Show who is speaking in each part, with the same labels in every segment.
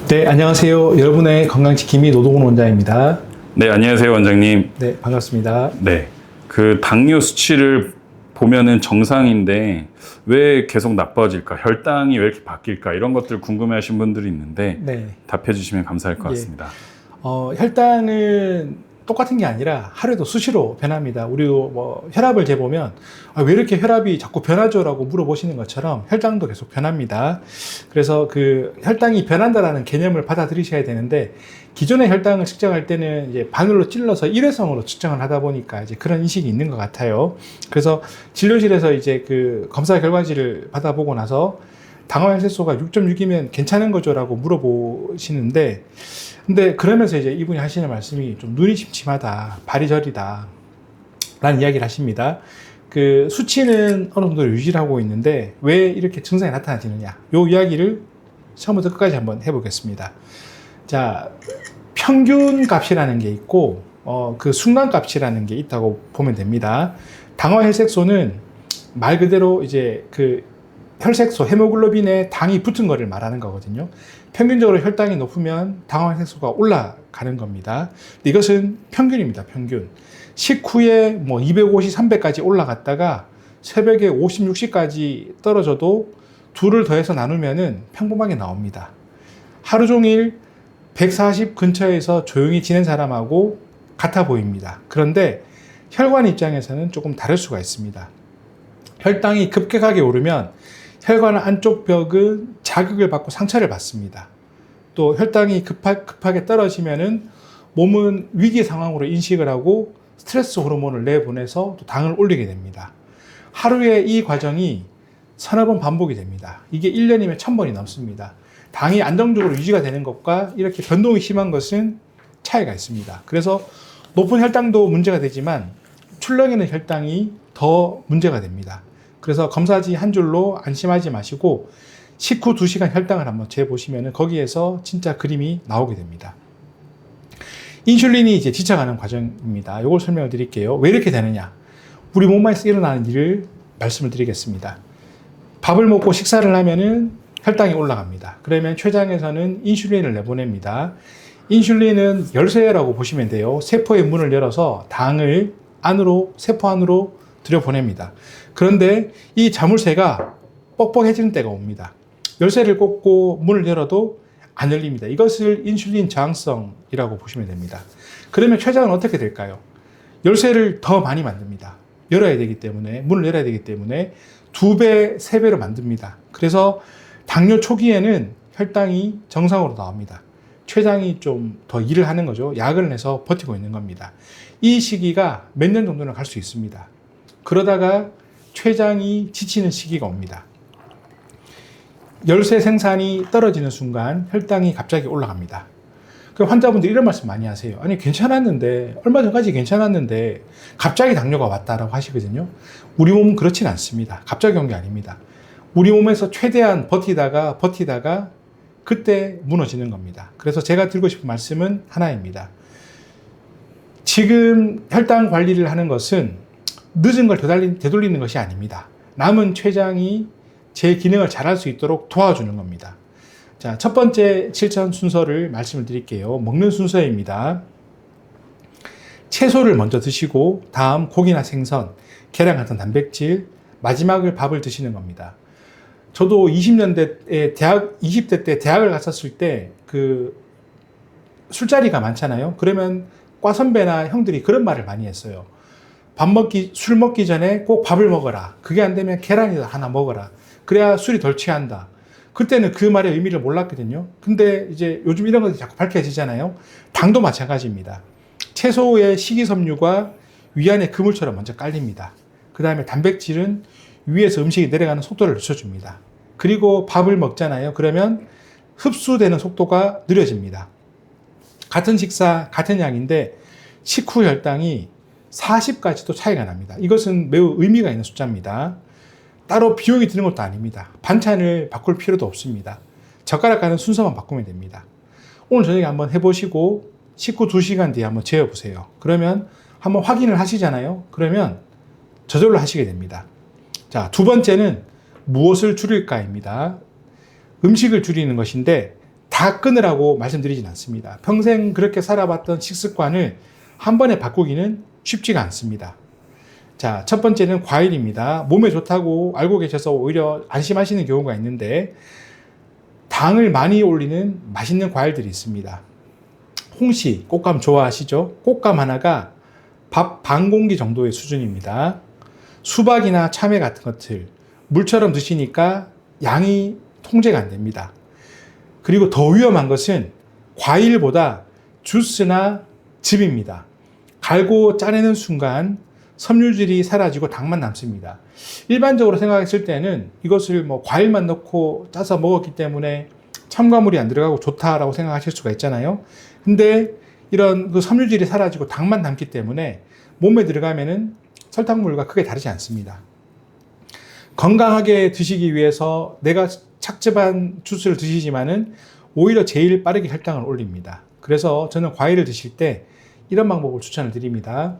Speaker 1: 네, 안녕하세요. 여러분의 건강지킴이 노동훈 원장입니다.
Speaker 2: 네, 안녕하세요, 원장님.
Speaker 1: 네, 반갑습니다.
Speaker 2: 네. 그 당뇨 수치를 보면은 정상인데 왜 계속 나빠질까? 혈당이 왜 이렇게 바뀔까? 이런 것들 궁금해 하신 분들이 있는데
Speaker 1: 네.
Speaker 2: 답해 주시면 감사할 것
Speaker 1: 예.
Speaker 2: 같습니다.
Speaker 1: 혈당은 똑같은 게 아니라 하루에도 수시로 변합니다. 우리도 뭐 혈압을 재보면 왜 이렇게 혈압이 자꾸 변하죠? 라고 물어보시는 것처럼 혈당도 계속 변합니다. 그래서 그 혈당이 변한다라는 개념을 받아들이셔야 되는데 기존의 혈당을 측정할 때는 이제 바늘로 찔러서 일회성으로 측정을 하다 보니까 이제 그런 인식이 있는 것 같아요. 그래서 진료실에서 이제 그 검사 결과지를 받아보고 나서 당화혈색소가 6.6이면 괜찮은 거죠? 라고 물어보시는데 근데 그러면서 이제 이분이 하시는 말씀이 좀 눈이 침침하다, 발이 저리다 라는 이야기를 하십니다. 그 수치는 어느 정도 유지를 하고 있는데 왜 이렇게 증상이 나타나지느냐 요 이야기를 처음부터 끝까지 한번 해보겠습니다. 자, 평균 값이라는 게 있고 그 순간 값이라는 게 있다고 보면 됩니다. 당화혈색소는 말 그대로 이제 그 혈색소, 헤모글로빈에 당이 붙은 거를 말하는 거거든요. 평균적으로 혈당이 높으면 당화혈색소가 올라가는 겁니다. 근데 이것은 평균입니다, 평균. 식후에 뭐 250, 300까지 올라갔다가 새벽에 50, 60까지 떨어져도 둘을 더해서 나누면은 평범하게 나옵니다. 하루 종일 140 근처에서 조용히 지낸 사람하고 같아 보입니다. 그런데 혈관 입장에서는 조금 다를 수가 있습니다. 혈당이 급격하게 오르면 혈관 안쪽 벽은 자극을 받고 상처를 받습니다. 또 혈당이 급하게 떨어지면은 몸은 위기 상황으로 인식을 하고 스트레스 호르몬을 내보내서 또 당을 올리게 됩니다. 하루에 이 과정이 서너 번 반복이 됩니다. 이게 1년이면 1000번이 넘습니다. 당이 안정적으로 유지가 되는 것과 이렇게 변동이 심한 것은 차이가 있습니다. 그래서 높은 혈당도 문제가 되지만 출렁이는 혈당이 더 문제가 됩니다. 그래서 검사지 한 줄로 안심하지 마시고 식후 2시간 혈당을 한번 재보시면 거기에서 진짜 그림이 나오게 됩니다. 인슐린이 이제 지쳐가는 과정입니다. 이걸 설명을 드릴게요. 왜 이렇게 되느냐? 우리 몸에서 일어나는 일을 말씀을 드리겠습니다. 밥을 먹고 식사를 하면은 혈당이 올라갑니다. 그러면 췌장에서는 인슐린을 내보냅니다. 인슐린은 열쇠라고 보시면 돼요. 세포의 문을 열어서 당을 안으로, 세포 안으로 들여보냅니다. 그런데 이 자물쇠가 뻑뻑해지는 때가 옵니다. 열쇠를 꽂고 문을 열어도 안 열립니다. 이것을 인슐린 저항성이라고 보시면 됩니다. 그러면 췌장은 어떻게 될까요? 열쇠를 더 많이 만듭니다. 열어야 되기 때문에, 문을 열어야 되기 때문에 2배, 3배로 만듭니다. 그래서 당뇨 초기에는 혈당이 정상으로 나옵니다. 췌장이 좀 더 일을 하는 거죠. 약을 내서 버티고 있는 겁니다. 이 시기가 몇 년 정도는 갈 수 있습니다. 그러다가 췌장이 지치는 시기가 옵니다. 열쇠 생산이 떨어지는 순간 혈당이 갑자기 올라갑니다. 그 환자분들이 이런 말씀 많이 하세요. 아니 괜찮았는데 얼마 전까지 괜찮았는데 갑자기 당뇨가 왔다라고 하시거든요. 우리 몸은 그렇진 않습니다. 갑자기 온 게 아닙니다. 우리 몸에서 최대한 버티다가 그때 무너지는 겁니다. 그래서 제가 드리고 싶은 말씀은 하나입니다. 지금 혈당 관리를 하는 것은 늦은 걸 되돌리는 것이 아닙니다. 남은 췌장이 제 기능을 잘할 수 있도록 도와주는 겁니다. 자, 첫 번째 실천 순서를 말씀을 드릴게요. 먹는 순서입니다. 채소를 먼저 드시고 다음 고기나 생선, 계란 같은 단백질, 마지막을 밥을 드시는 겁니다. 저도 20년대에 20대 때 대학을 갔었을 때 그 술자리가 많잖아요. 그러면 과 선배나 형들이 그런 말을 많이 했어요. 술 먹기 전에 꼭 밥을 먹어라. 그게 안 되면 계란이라도 하나 먹어라. 그래야 술이 덜 취한다. 그때는 그 말의 의미를 몰랐거든요. 근데 이제 요즘 이런 것들이 자꾸 밝혀지잖아요. 당도 마찬가지입니다. 채소의 식이섬유가 위안의 그물처럼 먼저 깔립니다. 그 다음에 단백질은 위에서 음식이 내려가는 속도를 늦춰줍니다. 그리고 밥을 먹잖아요. 그러면 흡수되는 속도가 느려집니다. 같은 식사, 같은 양인데 식후 혈당이 40까지도 차이가 납니다. 이것은 매우 의미가 있는 숫자입니다. 따로 비용이 드는 것도 아닙니다. 반찬을 바꿀 필요도 없습니다. 젓가락 가는 순서만 바꾸면 됩니다. 오늘 저녁에 한번 해보시고 식후 2시간 뒤에 한번 재어보세요. 그러면 한번 확인을 하시잖아요. 그러면 저절로 하시게 됩니다. 자, 두 번째는 무엇을 줄일까입니다. 음식을 줄이는 것인데 다 끊으라고 말씀드리진 않습니다. 평생 그렇게 살아봤던 식습관을 한 번에 바꾸기는 쉽지가 않습니다. 자, 첫 번째는 과일입니다. 몸에 좋다고 알고 계셔서 오히려 안심하시는 경우가 있는데, 당을 많이 올리는 맛있는 과일들이 있습니다. 홍시, 꽃감 좋아하시죠? 꽃감 하나가 밥 반 공기 정도의 수준입니다. 수박이나 참외 같은 것들 물처럼 드시니까 양이 통제가 안 됩니다. 그리고 더 위험한 것은 과일보다 주스나 즙입니다. 갈고 짜내는 순간 섬유질이 사라지고 당만 남습니다. 일반적으로 생각했을 때는 이것을 뭐 과일만 넣고 짜서 먹었기 때문에 첨가물이 안 들어가고 좋다라고 생각하실 수가 있잖아요. 근데 이런 그 섬유질이 사라지고 당만 남기 때문에 몸에 들어가면은 설탕물과 크게 다르지 않습니다. 건강하게 드시기 위해서 내가 착즙한 주스를 드시지만은 오히려 제일 빠르게 혈당을 올립니다. 그래서 저는 과일을 드실 때 이런 방법을 추천을 드립니다.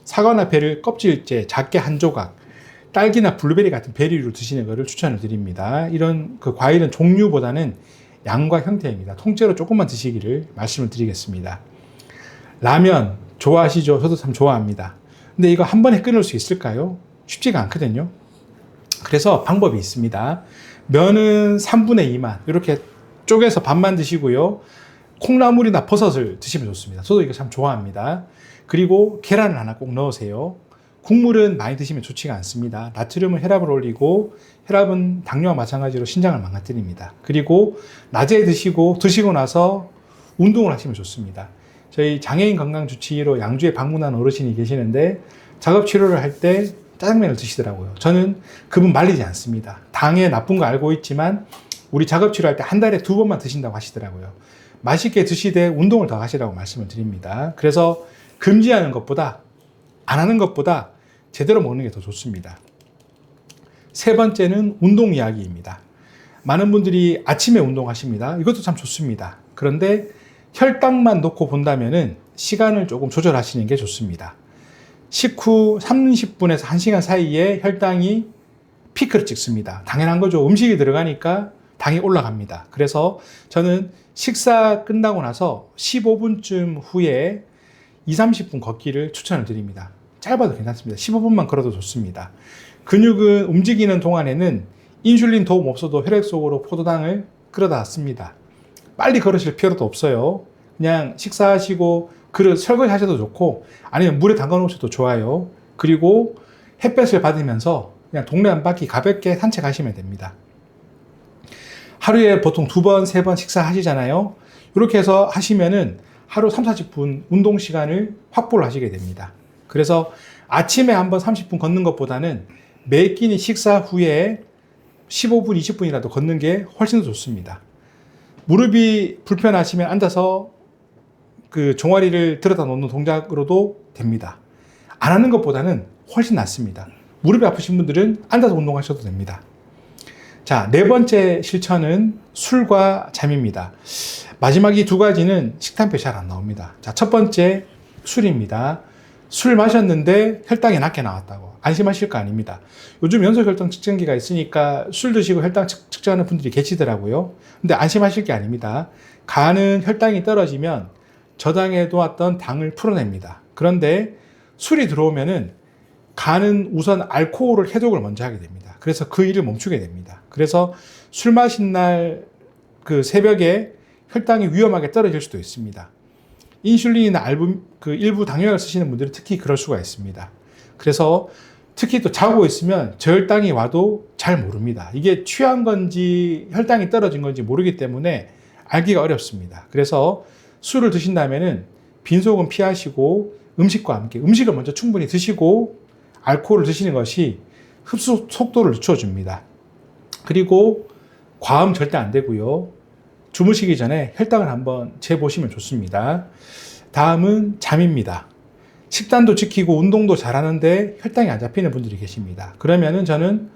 Speaker 1: 사과나 배를 껍질째 작게 한 조각, 딸기나 블루베리 같은 베리류를 드시는 것을 추천을 드립니다. 이런 그 과일은 종류보다는 양과 형태입니다. 통째로 조금만 드시기를 말씀을 드리겠습니다. 라면 좋아하시죠? 저도 참 좋아합니다. 근데 이거 한 번에 끊을 수 있을까요? 쉽지가 않거든요. 그래서 방법이 있습니다. 면은 3분의 2만 이렇게 쪼개서 반만 드시고요. 콩나물이나 버섯을 드시면 좋습니다. 저도 이거 참 좋아합니다. 그리고 계란을 하나 꼭 넣으세요. 국물은 많이 드시면 좋지가 않습니다. 나트륨은 혈압을 올리고 혈압은 당뇨와 마찬가지로 신장을 망가뜨립니다. 그리고 낮에 드시고 나서 운동을 하시면 좋습니다. 저희 장애인 건강주치의로 양주에 방문한 어르신이 계시는데 작업치료를 할 때 짜장면을 드시더라고요. 저는 그분 말리지 않습니다. 당에 나쁜 거 알고 있지만 우리 작업치료할 때 한 달에 2번만 드신다고 하시더라고요. 맛있게 드시되 운동을 더 하시라고 말씀을 드립니다. 그래서 금지하는 것보다 안 하는 것보다 제대로 먹는 게 더 좋습니다. 세 번째는 운동 이야기입니다. 많은 분들이 아침에 운동하십니다. 이것도 참 좋습니다. 그런데 혈당만 놓고 본다면은 시간을 조금 조절하시는 게 좋습니다. 식후 30분에서 1시간 사이에 혈당이 피크를 찍습니다. 당연한 거죠. 음식이 들어가니까 당이 올라갑니다. 그래서 저는 식사 끝나고 나서 15분쯤 후에 20-30분 걷기를 추천을 드립니다. 짧아도 괜찮습니다. 15분만 걸어도 좋습니다. 근육은 움직이는 동안에는 인슐린 도움 없어도 혈액 속으로 포도당을 끌어다 씁니다. 빨리 걸으실 필요도 없어요. 그냥 식사하시고 그릇 설거지 하셔도 좋고 아니면 물에 담가 놓으셔도 좋아요. 그리고 햇볕을 받으면서 그냥 동네 한 바퀴 가볍게 산책하시면 됩니다. 하루에 보통 2번, 3번 식사하시잖아요. 이렇게 해서 하시면은 하루 30-40분 운동 시간을 확보를 하시게 됩니다. 그래서 아침에 한번 30분 걷는 것보다는 매 끼니 식사 후에 15분, 20분이라도 걷는 게 훨씬 더 좋습니다. 무릎이 불편하시면 앉아서 그 종아리를 들어다 놓는 동작으로도 됩니다. 안 하는 것보다는 훨씬 낫습니다. 무릎이 아프신 분들은 앉아서 운동하셔도 됩니다. 자, 네 번째 실천은 술과 잠입니다. 마지막 이 두 가지는 식단표에 잘 안 나옵니다. 자, 첫 번째 술입니다. 술 마셨는데 혈당이 낮게 나왔다고 안심하실 거 아닙니다. 요즘 연소혈당 측정기가 있으니까 술 드시고 혈당 측정하는 분들이 계시더라고요. 근데 안심하실 게 아닙니다. 간은 혈당이 떨어지면 저장해 두었던 당을 풀어냅니다. 그런데 술이 들어오면은 간은 우선 알코올을 해독을 먼저 하게 됩니다. 그래서 그 일을 멈추게 됩니다. 그래서 술 마신 날 그 새벽에 혈당이 위험하게 떨어질 수도 있습니다. 인슐린이나 일부 당뇨약을 쓰시는 분들은 특히 그럴 수가 있습니다. 그래서 특히 또 자고 있으면 저혈당이 와도 잘 모릅니다. 이게 취한 건지 혈당이 떨어진 건지 모르기 때문에 알기가 어렵습니다. 그래서 술을 드신다면은 빈속은 피하시고 음식과 함께 음식을 먼저 충분히 드시고 알코올을 드시는 것이 흡수 속도를 늦춰줍니다. 그리고 과음 절대 안 되고요. 주무시기 전에 혈당을 한번 재보시면 좋습니다. 다음은 잠입니다. 식단도 지키고 운동도 잘하는데 혈당이 안 잡히는 분들이 계십니다. 그러면은 저는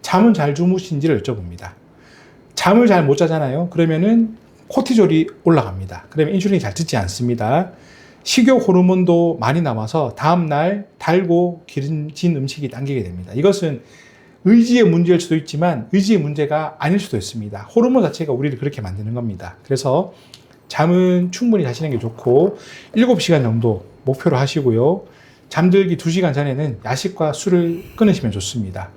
Speaker 1: 잠은 잘 주무신지를 여쭤봅니다. 잠을 잘 못 자잖아요. 그러면은 코티졸이 올라갑니다. 그러면 인슐린이 잘 듣지 않습니다. 식욕 호르몬도 많이 나와서 다음날 달고 기름진 음식이 당기게 됩니다. 이것은 의지의 문제일 수도 있지만 의지의 문제가 아닐 수도 있습니다. 호르몬 자체가 우리를 그렇게 만드는 겁니다. 그래서 잠은 충분히 자시는 게 좋고 7시간 정도 목표로 하시고요. 잠들기 2시간 전에는 야식과 술을 끊으시면 좋습니다.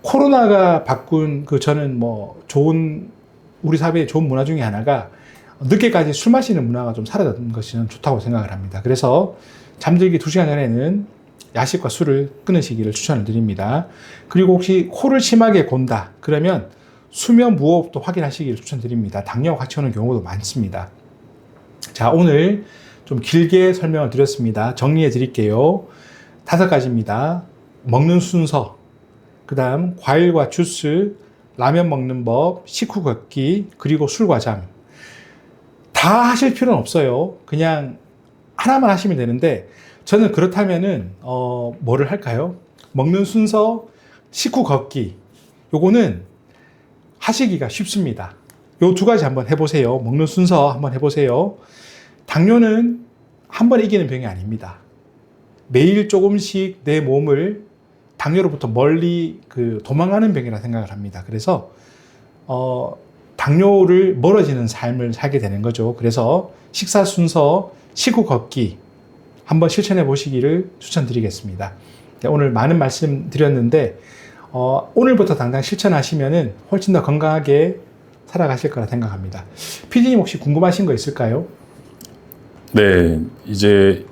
Speaker 1: 코로나가 바꾼 저는 우리 사회의 좋은 문화 중에 하나가 늦게까지 술 마시는 문화가 좀 사라졌던 것이 저는 좋다고 생각을 합니다. 그래서 잠들기 2시간 전에는 야식과 술을 끊으시기를 추천을 드립니다. 그리고 혹시 코를 심하게 곤다 그러면 수면 무호흡도 확인하시기를 추천드립니다. 당뇨와 같이 오는 경우도 많습니다. 자, 오늘 좀 길게 설명을 드렸습니다. 정리해 드릴게요. 5가지입니다. 먹는 순서, 그 다음 과일과 주스, 라면 먹는 법, 식후 걷기, 그리고 술과 잠. 다 하실 필요는 없어요. 그냥 하나만 하시면 되는데 저는 그렇다면은 뭐를 할까요? 먹는 순서, 식후 걷기. 요거는 하시기가 쉽습니다. 요 2가지 한번 해보세요. 먹는 순서 한번 해보세요. 당뇨는 한 번에 이기는 병이 아닙니다. 매일 조금씩 내 몸을 당뇨로부터 멀리 도망가는 병이라 생각을 합니다. 그래서 당뇨를 멀어지는 삶을 살게 되는 거죠. 그래서 식사 순서, 식후 걷기 한번 실천해 보시기를 추천드리겠습니다. 오늘 많은 말씀 드렸는데 오늘부터 당장 실천하시면은 훨씬 더 건강하게 살아가실 거라 생각합니다. PD님 혹시 궁금하신 거 있을까요?
Speaker 2: 네, 이제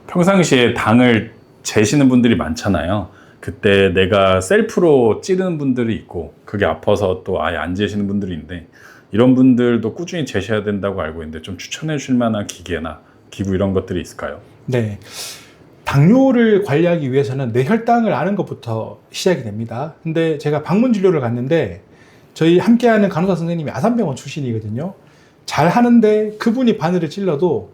Speaker 2: 평상시에 당을 재시는 분들이 많잖아요. 그때 내가 셀프로 찌르는 분들이 있고 그게 아파서 또 아예 안 재시는 분들이 있는데 이런 분들도 꾸준히 재셔야 된다고 알고 있는데 좀 추천해 줄 만한 기계나 기구 이런 것들이 있을까요?
Speaker 1: 네. 당뇨를 관리하기 위해서는 내 혈당을 아는 것부터 시작이 됩니다. 근데 제가 방문 진료를 갔는데 저희 함께하는 간호사 선생님이 아산병원 출신이거든요. 잘 하는데 그분이 바늘을 찔러도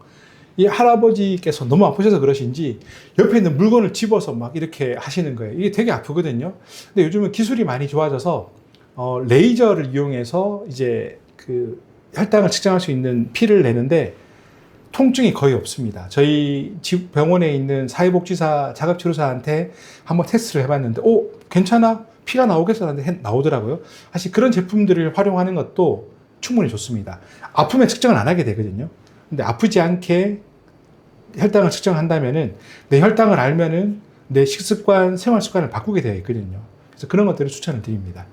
Speaker 1: 이 할아버지께서 너무 아프셔서 그러신지 옆에 있는 물건을 집어서 막 이렇게 하시는 거예요. 이게 되게 아프거든요. 근데 요즘은 기술이 많이 좋아져서 레이저를 이용해서 이제 혈당을 측정할 수 있는 피를 내는데 통증이 거의 없습니다. 저희 집 병원에 있는 사회복지사 자급치료사한테 한번 테스트를 해봤는데 괜찮아? 피가 나오겠어? 하는데 나오더라고요. 사실 그런 제품들을 활용하는 것도 충분히 좋습니다. 아프면 측정을 안 하게 되거든요. 근데 아프지 않게 혈당을 측정한다면은 내 혈당을 알면은 내 식습관, 생활 습관을 바꾸게 되어 있거든요. 그래서 그런 것들을 추천을 드립니다.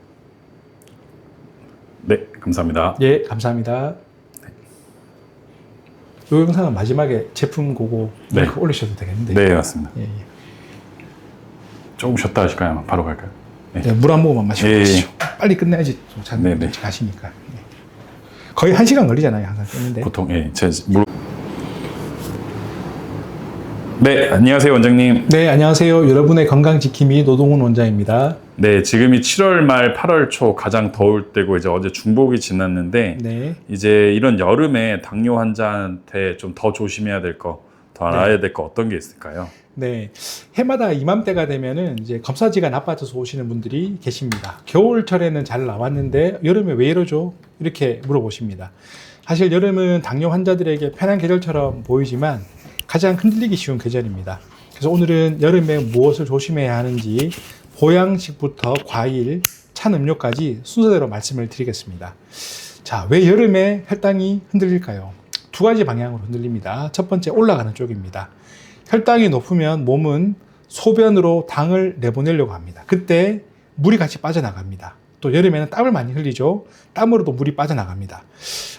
Speaker 2: 네, 감사합니다.
Speaker 1: 예, 감사합니다. 이 영상은 마지막에 제품 고고
Speaker 2: 네.
Speaker 1: 올리셔도 되겠는데.
Speaker 2: 네, 맞습니다.
Speaker 1: 예, 예.
Speaker 2: 조금 쉬었다 하실까요? 바로 갈까요?
Speaker 1: 네, 물 한 모금만 마시고
Speaker 2: 예,
Speaker 1: 가시죠. 빨리 끝내야지
Speaker 2: 네, 네.
Speaker 1: 가시니까. 네. 거의 1시간 걸리잖아요, 항상 끊는데.
Speaker 2: 보통 네, 안녕하세요, 원장님.
Speaker 1: 네, 안녕하세요. 여러분의 건강 지킴이 노동훈 원장입니다.
Speaker 2: 네, 지금이 7월 말 8월 초 가장 더울 때고 이제 어제 중복이 지났는데
Speaker 1: 네.
Speaker 2: 이제 이런 여름에 당뇨 환자한테 좀 더 조심해야 될 거, 더 알아야 될 거 어떤 게 있을까요?
Speaker 1: 네. 해마다 이맘때가 되면은 이제 검사지가 나빠져서 오시는 분들이 계십니다. 겨울철에는 잘 나왔는데 여름에 왜 이러죠? 이렇게 물어보십니다. 사실 여름은 당뇨 환자들에게 편한 계절처럼 보이지만 가장 흔들리기 쉬운 계절입니다. 그래서 오늘은 여름에 무엇을 조심해야 하는지 보양식부터 과일, 찬 음료까지 순서대로 말씀을 드리겠습니다. 자, 왜 여름에 혈당이 흔들릴까요? 2가지 방향으로 흔들립니다. 첫 번째, 올라가는 쪽입니다. 혈당이 높으면 몸은 소변으로 당을 내보내려고 합니다. 그때 물이 같이 빠져나갑니다. 또 여름에는 땀을 많이 흘리죠. 땀으로도 물이 빠져나갑니다.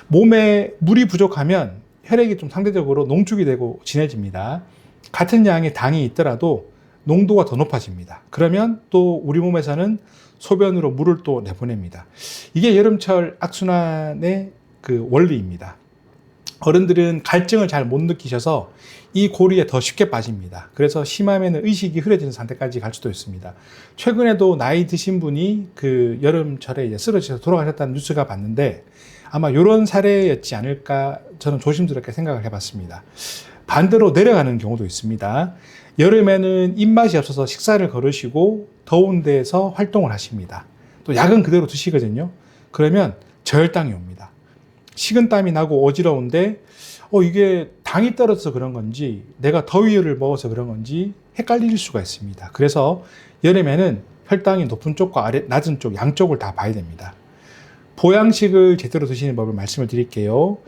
Speaker 1: 몸에 물이 부족하면 혈액이 좀 상대적으로 농축이 되고 진해집니다. 같은 양의 당이 있더라도 농도가 더 높아집니다. 그러면 또 우리 몸에서는 소변으로 물을 또 내보냅니다. 이게 여름철 악순환의 원리입니다. 어른들은 갈증을 잘 못 느끼셔서 이 고리에 더 쉽게 빠집니다. 그래서 심하면 의식이 흐려지는 상태까지 갈 수도 있습니다. 최근에도 나이 드신 분이 여름철에 이제 쓰러지셔서 돌아가셨다는 뉴스가 봤는데 아마 이런 사례였지 않을까 저는 조심스럽게 생각을 해봤습니다. 반대로 내려가는 경우도 있습니다. 여름에는 입맛이 없어서 식사를 거르시고 더운 데에서 활동을 하십니다. 또 약은 그대로 드시거든요. 그러면 저혈당이 옵니다. 식은땀이 나고 어지러운데 이게 당이 떨어져서 그런 건지 내가 더위를 먹어서 그런 건지 헷갈릴 수가 있습니다. 그래서 여름에는 혈당이 높은 쪽과 낮은 쪽 양쪽을 다 봐야 됩니다. 보양식을 제대로 드시는 법을 말씀을 드릴게요.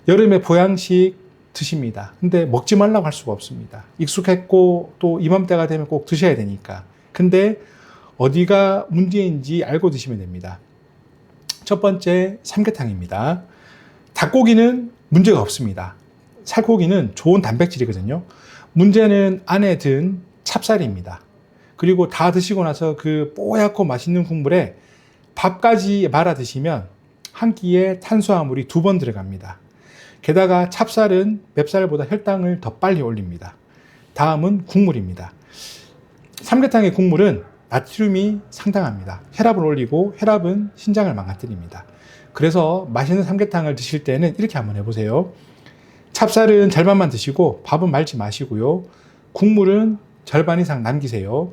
Speaker 1: 여름에 보양식 드십니다. 근데 먹지 말라고 할 수가 없습니다. 익숙했고 또 이맘때가 되면 꼭 드셔야 되니까. 근데 어디가 문제인지 알고 드시면 됩니다. 첫 번째, 삼계탕입니다. 닭고기는 문제가 없습니다. 살코기는 좋은 단백질이거든요. 문제는 안에 든 찹쌀입니다. 그리고 다 드시고 나서 그 뽀얗고 맛있는 국물에 밥까지 말아 드시면 한 끼에 탄수화물이 2번 들어갑니다. 게다가 찹쌀은 맵쌀보다 혈당을 더 빨리 올립니다. 다음은 국물입니다. 삼계탕의 국물은 나트륨이 상당합니다. 혈압을 올리고 혈압은 신장을 망가뜨립니다. 그래서 맛있는 삼계탕을 드실 때는 이렇게 한번 해보세요. 찹쌀은 절반만 드시고 밥은 말지 마시고요. 국물은 절반 이상 남기세요.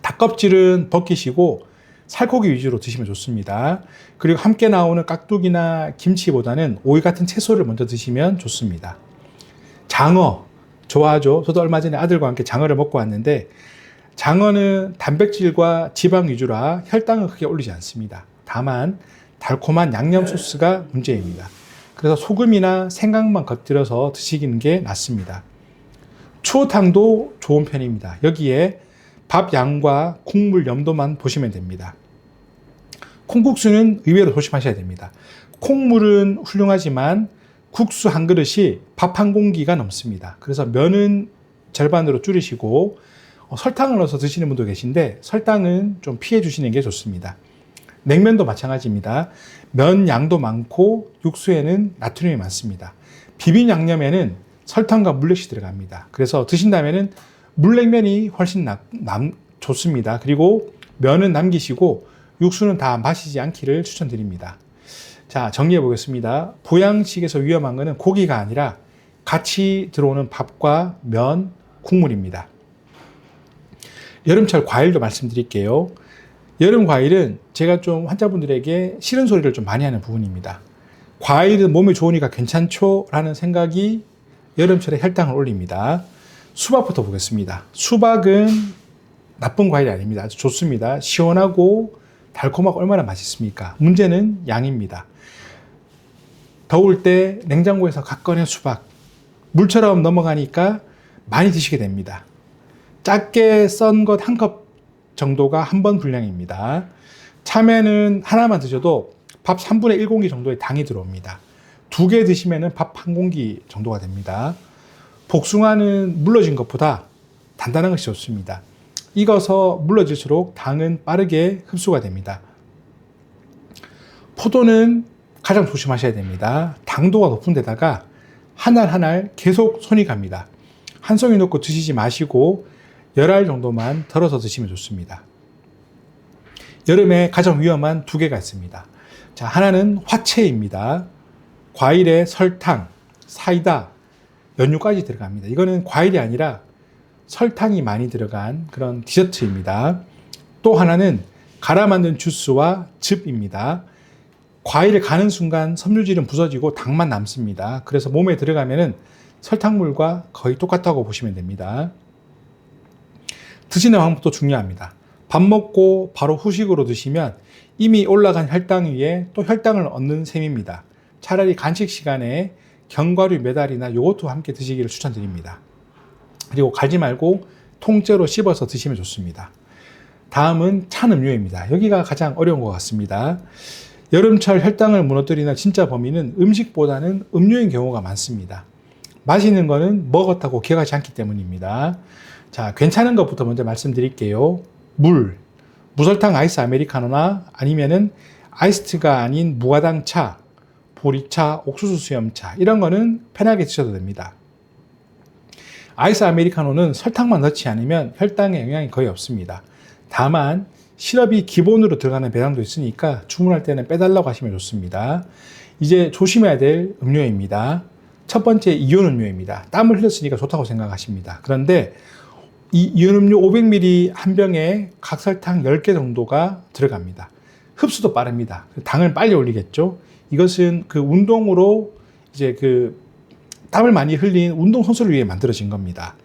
Speaker 1: 닭껍질은 벗기시고 살코기 위주로 드시면 좋습니다. 그리고 함께 나오는 깍두기나 김치보다는 오이 같은 채소를 먼저 드시면 좋습니다. 장어 좋아하죠. 저도 얼마 전에 아들과 함께 장어를 먹고 왔는데 장어는 단백질과 지방 위주라 혈당은 크게 올리지 않습니다. 다만 달콤한 양념 소스가 문제입니다. 그래서 소금이나 생강만 곁들여서 드시는 게 낫습니다. 추어탕도 좋은 편입니다. 여기에 밥 양과 국물 염도만 보시면 됩니다. 콩국수는 의외로 조심하셔야 됩니다. 콩물은 훌륭하지만 국수 한 그릇이 밥 한 공기가 넘습니다. 그래서 면은 절반으로 줄이시고 설탕을 넣어서 드시는 분도 계신데 설탕은 좀 피해 주시는 게 좋습니다. 냉면도 마찬가지입니다. 면 양도 많고 육수에는 나트륨이 많습니다. 비빔 양념에는 설탕과 물엿이 들어갑니다. 그래서 드신다면은 물냉면이 훨씬 좋습니다. 그리고 면은 남기시고 육수는 다 마시지 않기를 추천드립니다. 자, 정리해 보겠습니다. 보양식에서 위험한 것은 고기가 아니라 같이 들어오는 밥과 면, 국물입니다. 여름철 과일도 말씀드릴게요. 여름 과일은 제가 좀 환자분들에게 싫은 소리를 좀 많이 하는 부분입니다. 과일은 몸에 좋으니까 괜찮죠? 라는 생각이 여름철에 혈당을 올립니다. 수박부터 보겠습니다. 수박은 나쁜 과일이 아닙니다. 아주 좋습니다. 시원하고 달콤하고 얼마나 맛있습니까? 문제는 양입니다. 더울 때 냉장고에서 각 꺼낸 수박 물처럼 넘어가니까 많이 드시게 됩니다. 작게 썬 것 한 컵 정도가 한 번 분량입니다. 참외는 하나만 드셔도 밥 3분의 1공기 정도의 당이 들어옵니다. 2개 드시면 밥 한 공기 정도가 됩니다. 복숭아는 물러진 것보다 단단한 것이 좋습니다. 익어서 물러질수록 당은 빠르게 흡수가 됩니다. 포도는 가장 조심하셔야 됩니다. 당도가 높은 데다가 한 알 한 알 계속 손이 갑니다. 한 송이 넣고 드시지 마시고 10알 정도만 덜어서 드시면 좋습니다. 여름에 가장 위험한 2개가 있습니다. 자, 하나는 화채입니다. 과일에 설탕, 사이다, 연유까지 들어갑니다. 이거는 과일이 아니라 설탕이 많이 들어간 그런 디저트입니다. 또 하나는 갈아 만든 주스와 즙입니다. 과일을 가는 순간 섬유질은 부서지고 당만 남습니다. 그래서 몸에 들어가면은 설탕물과 거의 똑같다고 보시면 됩니다. 드시는 방법도 중요합니다. 밥 먹고 바로 후식으로 드시면 이미 올라간 혈당 위에 또 혈당을 얻는 셈입니다. 차라리 간식 시간에 견과류 몇 알이나 요거트와 함께 드시기를 추천드립니다. 그리고 갈지 말고 통째로 씹어서 드시면 좋습니다. 다음은 찬 음료입니다. 여기가 가장 어려운 것 같습니다. 여름철 혈당을 무너뜨리는 진짜 범인은 음식보다는 음료인 경우가 많습니다. 마시는 거는 먹었다고 기억하지 않기 때문입니다. 자, 괜찮은 것부터 먼저 말씀드릴게요. 무설탕 아이스 아메리카노나 아니면은 아이스티가 아닌 무가당 차, 보리차, 옥수수 수염차 이런 거는 편하게 드셔도 됩니다. 아이스 아메리카노는 설탕만 넣지 않으면 혈당에 영향이 거의 없습니다. 다만 시럽이 기본으로 들어가는 배당도 있으니까 주문할 때는 빼달라고 하시면 좋습니다. 이제 조심해야 될 음료입니다. 첫 번째 이온 음료입니다. 땀을 흘렸으니까 좋다고 생각하십니다. 그런데 이 이온 음료 500ml 한 병에 각설탕 10개 정도가 들어갑니다. 흡수도 빠릅니다. 당을 빨리 올리겠죠. 이것은 그 운동으로 이제 그 땀을 많이 흘린 운동선수를 위해 만들어진 겁니다.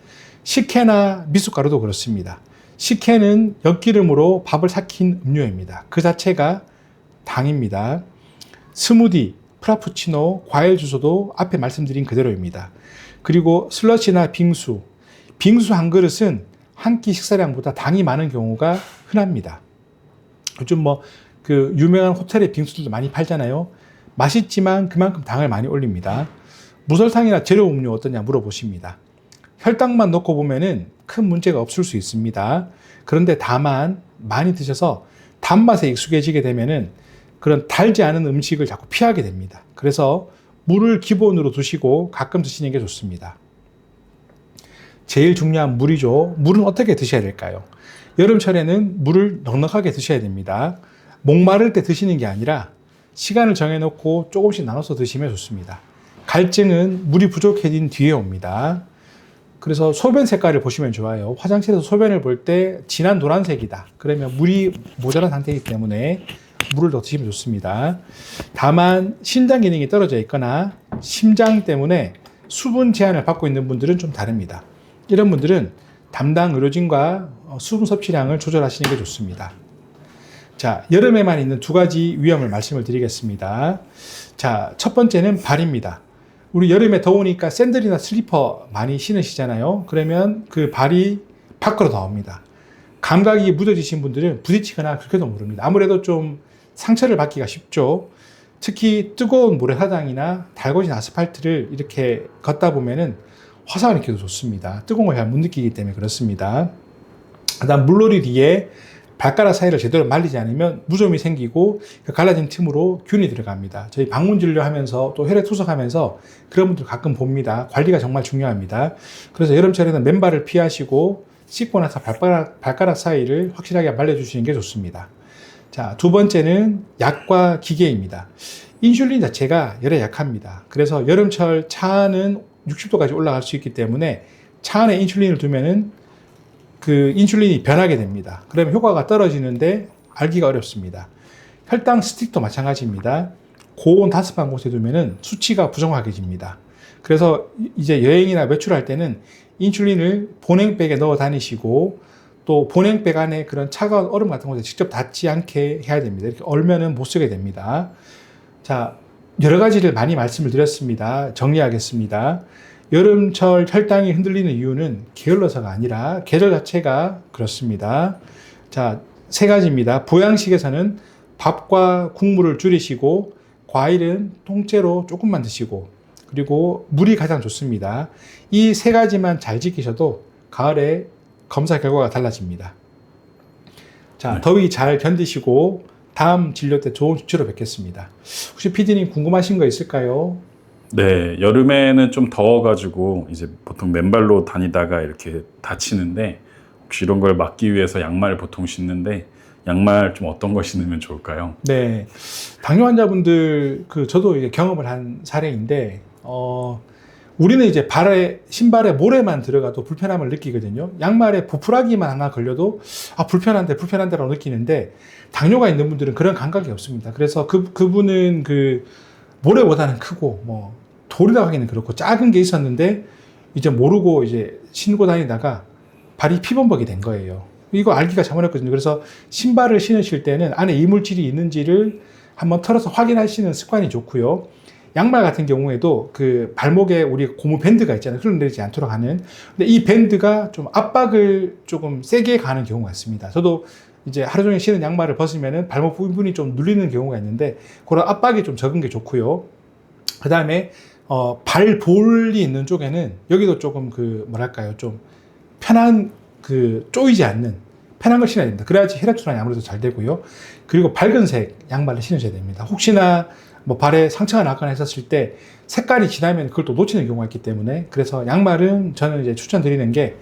Speaker 1: 식혜나 미숫가루도 그렇습니다. 식혜는 엿기름으로 밥을 삭힌 음료입니다. 그 자체가 당입니다. 스무디, 프라푸치노, 과일 주소도 앞에 말씀드린 그대로입니다. 그리고 슬러시나 빙수, 빙수 한 그릇은 한 끼 식사량보다 당이 많은 경우가 흔합니다. 요즘 뭐 그 유명한 호텔의 빙수들도 많이 팔잖아요. 맛있지만 그만큼 당을 많이 올립니다. 무설탕이나 제로 음료 어떠냐 물어보십니다. 혈당만 놓고 보면은 큰 문제가 없을 수 있습니다. 그런데 다만 많이 드셔서 단맛에 익숙해지게 되면은 그런 달지 않은 음식을 자꾸 피하게 됩니다. 그래서 물을 기본으로 두시고 가끔 드시는 게 좋습니다. 제일 중요한 물이죠. 물은 어떻게 드셔야 될까요? 여름철에는 물을 넉넉하게 드셔야 됩니다. 목마를 때 드시는 게 아니라 시간을 정해놓고 조금씩 나눠서 드시면 좋습니다. 갈증은 물이 부족해진 뒤에 옵니다. 그래서 소변 색깔을 보시면 좋아요. 화장실에서 소변을 볼 때 진한 노란색이다. 그러면 물이 모자란 상태이기 때문에 물을 더 드시면 좋습니다. 다만 신장 기능이 떨어져 있거나 심장 때문에 수분 제한을 받고 있는 분들은 좀 다릅니다. 이런 분들은 담당 의료진과 수분 섭취량을 조절하시는 게 좋습니다. 자, 여름에만 있는 두 가지 위험을 말씀을 드리겠습니다. 자, 첫 번째는 발입니다. 우리 여름에 더우니까 샌들이나 슬리퍼 많이 신으시잖아요. 그러면 그 발이 밖으로 나옵니다. 감각이 무뎌지신 분들은 부딪히거나 그렇게도 모릅니다. 아무래도 좀 상처를 받기가 쉽죠. 특히 뜨거운 모래사장이나 달궈진 아스팔트를 이렇게 걷다 보면은 화상을 느껴도 좋습니다. 뜨거운 걸 잘 못 느끼기 때문에 그렇습니다. 그다음 물놀이 뒤에 발가락 사이를 제대로 말리지 않으면 무좀이 생기고 그 갈라진 틈으로 균이 들어갑니다. 저희 방문 진료하면서 또 혈액 투석하면서 그런 분들 가끔 봅니다. 관리가 정말 중요합니다. 그래서 여름철에는 맨발을 피하시고 씻고 나서 발가락 사이를 확실하게 말려주시는 게 좋습니다. 자, 두 번째는 약과 기계입니다. 인슐린 자체가 열에 약합니다. 그래서 여름철 차 안은 60도까지 올라갈 수 있기 때문에 차 안에 인슐린을 두면은 그 인슐린이 변하게 됩니다. 그러면 효과가 떨어지는데 알기가 어렵습니다. 혈당 스틱도 마찬가지입니다. 고온 다습한 곳에 두면은 수치가 부정확해집니다. 그래서 이제 여행이나 외출할 때는 인슐린을 보냉백에 넣어 다니시고 또 보냉백 안에 그런 차가운 얼음 같은 곳에 직접 닿지 않게 해야 됩니다. 이렇게 얼면은 못 쓰게 됩니다. 자, 여러 가지를 많이 말씀을 드렸습니다. 정리하겠습니다. 여름철 혈당이 흔들리는 이유는 게을러서가 아니라 계절 자체가 그렇습니다. 자, 세 가지입니다. 보양식에서는 밥과 국물을 줄이시고 과일은 통째로 조금만 드시고 그리고 물이 가장 좋습니다. 이 세 가지만 잘 지키셔도 가을에 검사 결과가 달라집니다. 자,
Speaker 2: 네.
Speaker 1: 더위 잘 견디시고 다음 진료 때 좋은 수치로 뵙겠습니다. 혹시 PD님 궁금하신 거 있을까요?
Speaker 2: 네, 여름에는 좀 더워가지고 이제 보통 맨발로 다니다가 이렇게 다치는데 혹시 이런 걸 막기 위해서 양말 보통 신는데 양말 좀 어떤 거 신으면 좋을까요?
Speaker 1: 네, 당뇨 환자분들 저도 이제 경험을 한 사례인데 우리는 이제 신발에 모래만 들어가도 불편함을 느끼거든요. 양말에 보풀하기만 하나 걸려도 불편한데라고 느끼는데 당뇨가 있는 분들은 그런 감각이 없습니다. 그래서 그분은 모래보다는 크고 돌이라고 하기는 그렇고 작은 게 있었는데 이제 모르고 이제 신고 다니다가 발이 피범벅이 된 거예요. 이거 알기가 참 어렵거든요. 그래서 신발을 신으실 때는 안에 이물질이 있는지를 한번 털어서 확인하시는 습관이 좋고요. 양말 같은 경우에도 그 발목에 우리 고무 밴드가 있잖아요. 흘러내리지 않도록 하는. 근데 이 밴드가 좀 압박을 조금 세게 가는 경우가 있습니다. 저도 이제 하루 종일 신은 양말을 벗으면은 발목 부분이 좀 눌리는 경우가 있는데 그런 압박이 좀 적은 게 좋고요. 그 다음에 발볼이 있는 쪽에는 여기도 조금 좀 편한 쪼이지 않는 편한 걸 신어야 됩니다. 그래야지 혈액순환이 아무래도 잘 되고요. 그리고 밝은색 양말을 신으셔야 됩니다. 혹시나 발에 상처가 나거나 했었을 때 색깔이 진하면 그걸 또 놓치는 경우가 있기 때문에 그래서 양말은 저는 이제 추천드리는 게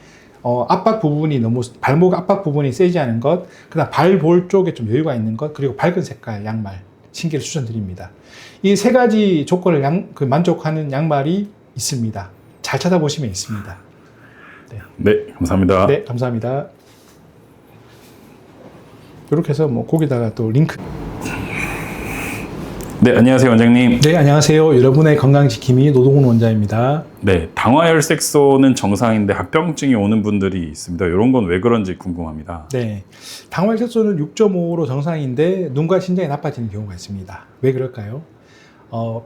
Speaker 1: 압박 부분이 발목 압박 부분이 세지 않은 것, 그다음 발볼 쪽에 좀 여유가 있는 것, 그리고 밝은 색깔 양말 신기를 추천드립니다. 이 세 가지 조건을 만족하는 양말이 있습니다. 잘 찾아보시면 있습니다.
Speaker 2: 네, 감사합니다.
Speaker 1: 네, 감사합니다. 이렇게 해서 거기다가 또 링크.
Speaker 2: 네, 안녕하세요, 원장님.
Speaker 1: 네, 안녕하세요. 여러분의 건강지킴이 노동훈 원장입니다.
Speaker 2: 네, 당화혈색소는 정상인데 합병증이 오는 분들이 있습니다. 이런 건 왜 그런지 궁금합니다.
Speaker 1: 네, 당화혈색소는 6.5로 정상인데 눈과 심장이 나빠지는 경우가 있습니다. 왜 그럴까요?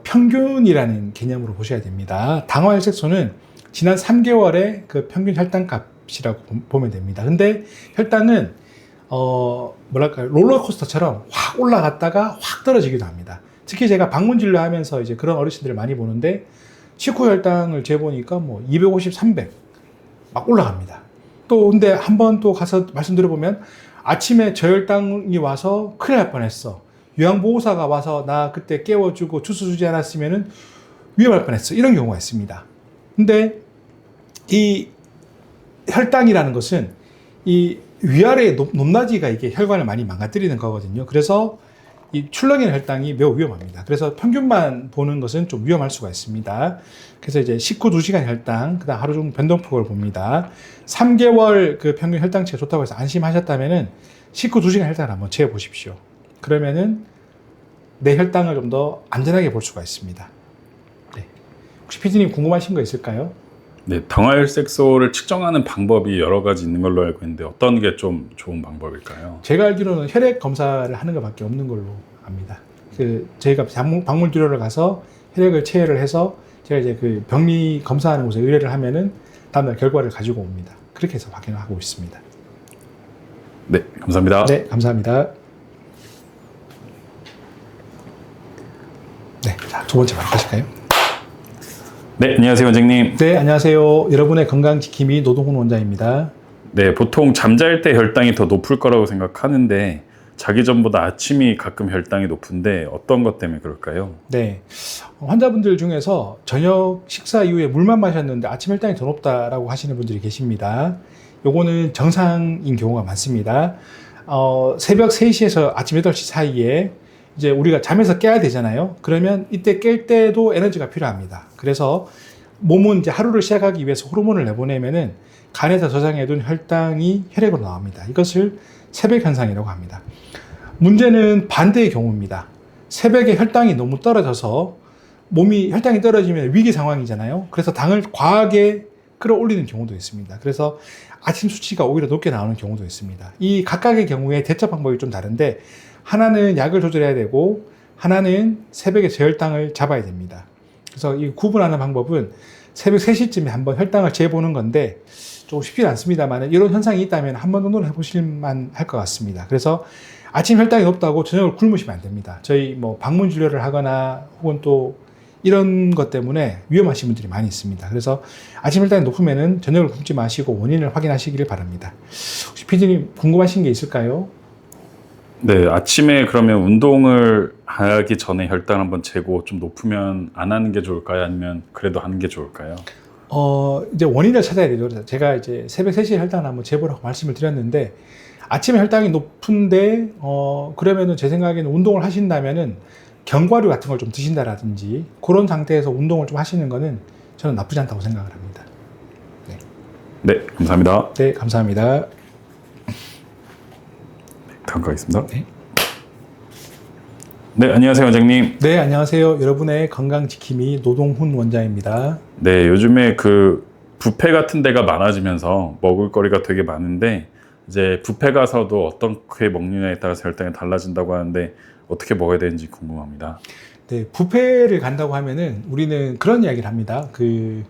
Speaker 1: 평균이라는 개념으로 보셔야 됩니다. 당화혈색소는 지난 3개월의 그 평균 혈당값이라고 보면 됩니다. 근데 혈당은 뭐랄까요, 롤러코스터처럼 확 올라갔다가 확 떨어지기도 합니다. 특히 제가 방문 진료하면서 이제 그런 어르신들을 많이 보는데 식후 혈당을 재보니까 뭐 250, 300 막 올라갑니다. 또 근데 한 번 또 가서 말씀드려보면 아침에 저혈당이 와서 큰일 날 뻔했어. 요양보호사가 와서 나 그때 깨워주고 주스 주지 않았으면은 위험할 뻔했어. 이런 경우가 있습니다. 근데 이 혈당이라는 것은 이 위아래의 높낮이가 이게 혈관을 많이 망가뜨리는 거거든요. 그래서 이 출렁이는 혈당이 매우 위험합니다. 그래서 평균만 보는 것은 좀 위험할 수가 있습니다. 그래서 이제 식후 2시간 혈당, 그 다음 하루 중 변동폭을 봅니다. 3개월 그 평균 혈당치가 좋다고 해서 안심하셨다면은 식후 2시간 혈당을 한번 재보십시오. 그러면은 내 혈당을 좀 더 안전하게 볼 수가 있습니다. 네. 혹시 PD님 궁금하신 거 있을까요?
Speaker 2: 네, 당화혈색소를 측정하는 방법이 여러 가지 있는 걸로 알고 있는데 어떤 게 좀 좋은 방법일까요?
Speaker 1: 제가 알기로는 혈액 검사를 하는 것밖에 없는 걸로 압니다. 저희가 방문 진료를 가서 혈액을 체열을 해서 제가 이제 그 병리 검사하는 곳에 의뢰를 하면은 다음날 결과를 가지고 옵니다. 그렇게 해서 확인을 하고 있습니다.
Speaker 2: 네, 감사합니다.
Speaker 1: 네, 감사합니다. 네, 자, 두 번째 바로 가실까요?
Speaker 2: 네, 안녕하세요, 원장님.
Speaker 1: 네, 안녕하세요. 여러분의 건강지킴이 노동훈 원장입니다.
Speaker 2: 네, 보통 잠잘 때 혈당이 더 높을 거라고 생각하는데 자기 전보다 아침이 가끔 혈당이 높은데 어떤 것 때문에 그럴까요?
Speaker 1: 네, 환자분들 중에서 저녁 식사 이후에 물만 마셨는데 아침 혈당이 더 높다라고 하시는 분들이 계십니다. 요거는 정상인 경우가 많습니다. 새벽 3시에서 아침 8시 사이에 이제 우리가 잠에서 깨야 되잖아요. 그러면 이때 깰 때도 에너지가 필요합니다. 그래서 몸은 이제 하루를 시작하기 위해서 호르몬을 내보내면은 간에서 저장해둔 혈당이 혈액으로 나옵니다. 이것을 새벽 현상이라고 합니다. 문제는 반대의 경우입니다. 새벽에 혈당이 너무 떨어져서 몸이 혈당이 떨어지면 위기 상황이잖아요. 그래서 당을 과하게 끌어올리는 경우도 있습니다. 그래서 아침 수치가 오히려 높게 나오는 경우도 있습니다. 이 각각의 경우에 대처 방법이 좀 다른데 하나는 약을 조절해야 되고 하나는 새벽에 저혈당을 잡아야 됩니다. 그래서 이 구분하는 방법은 새벽 3시쯤에 한번 혈당을 재보는 건데 조금 쉽지 않습니다만 이런 현상이 있다면 한번 정도는 해보실 만할 것 같습니다. 그래서 아침 혈당이 높다고 저녁을 굶으시면 안 됩니다. 저희 뭐 방문 진료를 하거나 혹은 또 이런 것 때문에 위험하신 분들이 많이 있습니다. 그래서 아침 혈당이 높으면은 저녁을 굶지 마시고 원인을 확인하시기를 바랍니다. 혹시 PD님 궁금하신 게 있을까요?
Speaker 2: 네, 아침에 그러면 운동을 하기 전에 혈당 한번 재고 좀 높으면 안 하는 게 좋을까요? 아니면 그래도 하는 게 좋을까요?
Speaker 1: 이제 원인을 찾아야 되죠. 제가 이제 새벽 3시에 혈당을 한번 재보라고 말씀을 드렸는데 아침에 혈당이 높은데 그러면은 제 생각에는 운동을 하신다면은 견과류 같은 걸 좀 드신다라든지 그런 상태에서 운동을 좀 하시는 거는 저는 나쁘지 않다고 생각을 합니다. 네,
Speaker 2: 네, 감사합니다.
Speaker 1: 네, 감사합니다.
Speaker 2: 다음 가겠습니다.
Speaker 1: 네.
Speaker 2: 네, 안녕하세요, 원장님.
Speaker 1: 네, 안녕하세요. 여러분의 건강지킴이 노동훈 원장입니다.
Speaker 2: 네, 요즘에 그 뷔페 같은 데가 많아지면서 먹을거리가 되게 많은데 이제 뷔페 가서도 어떻게 먹느냐에 따라서 혈당이 달라진다고 하는데 어떻게 먹어야 되는지 궁금합니다.
Speaker 1: 네, 뷔페를 간다고 하면은 우리는 그런 이야기를 합니다. 그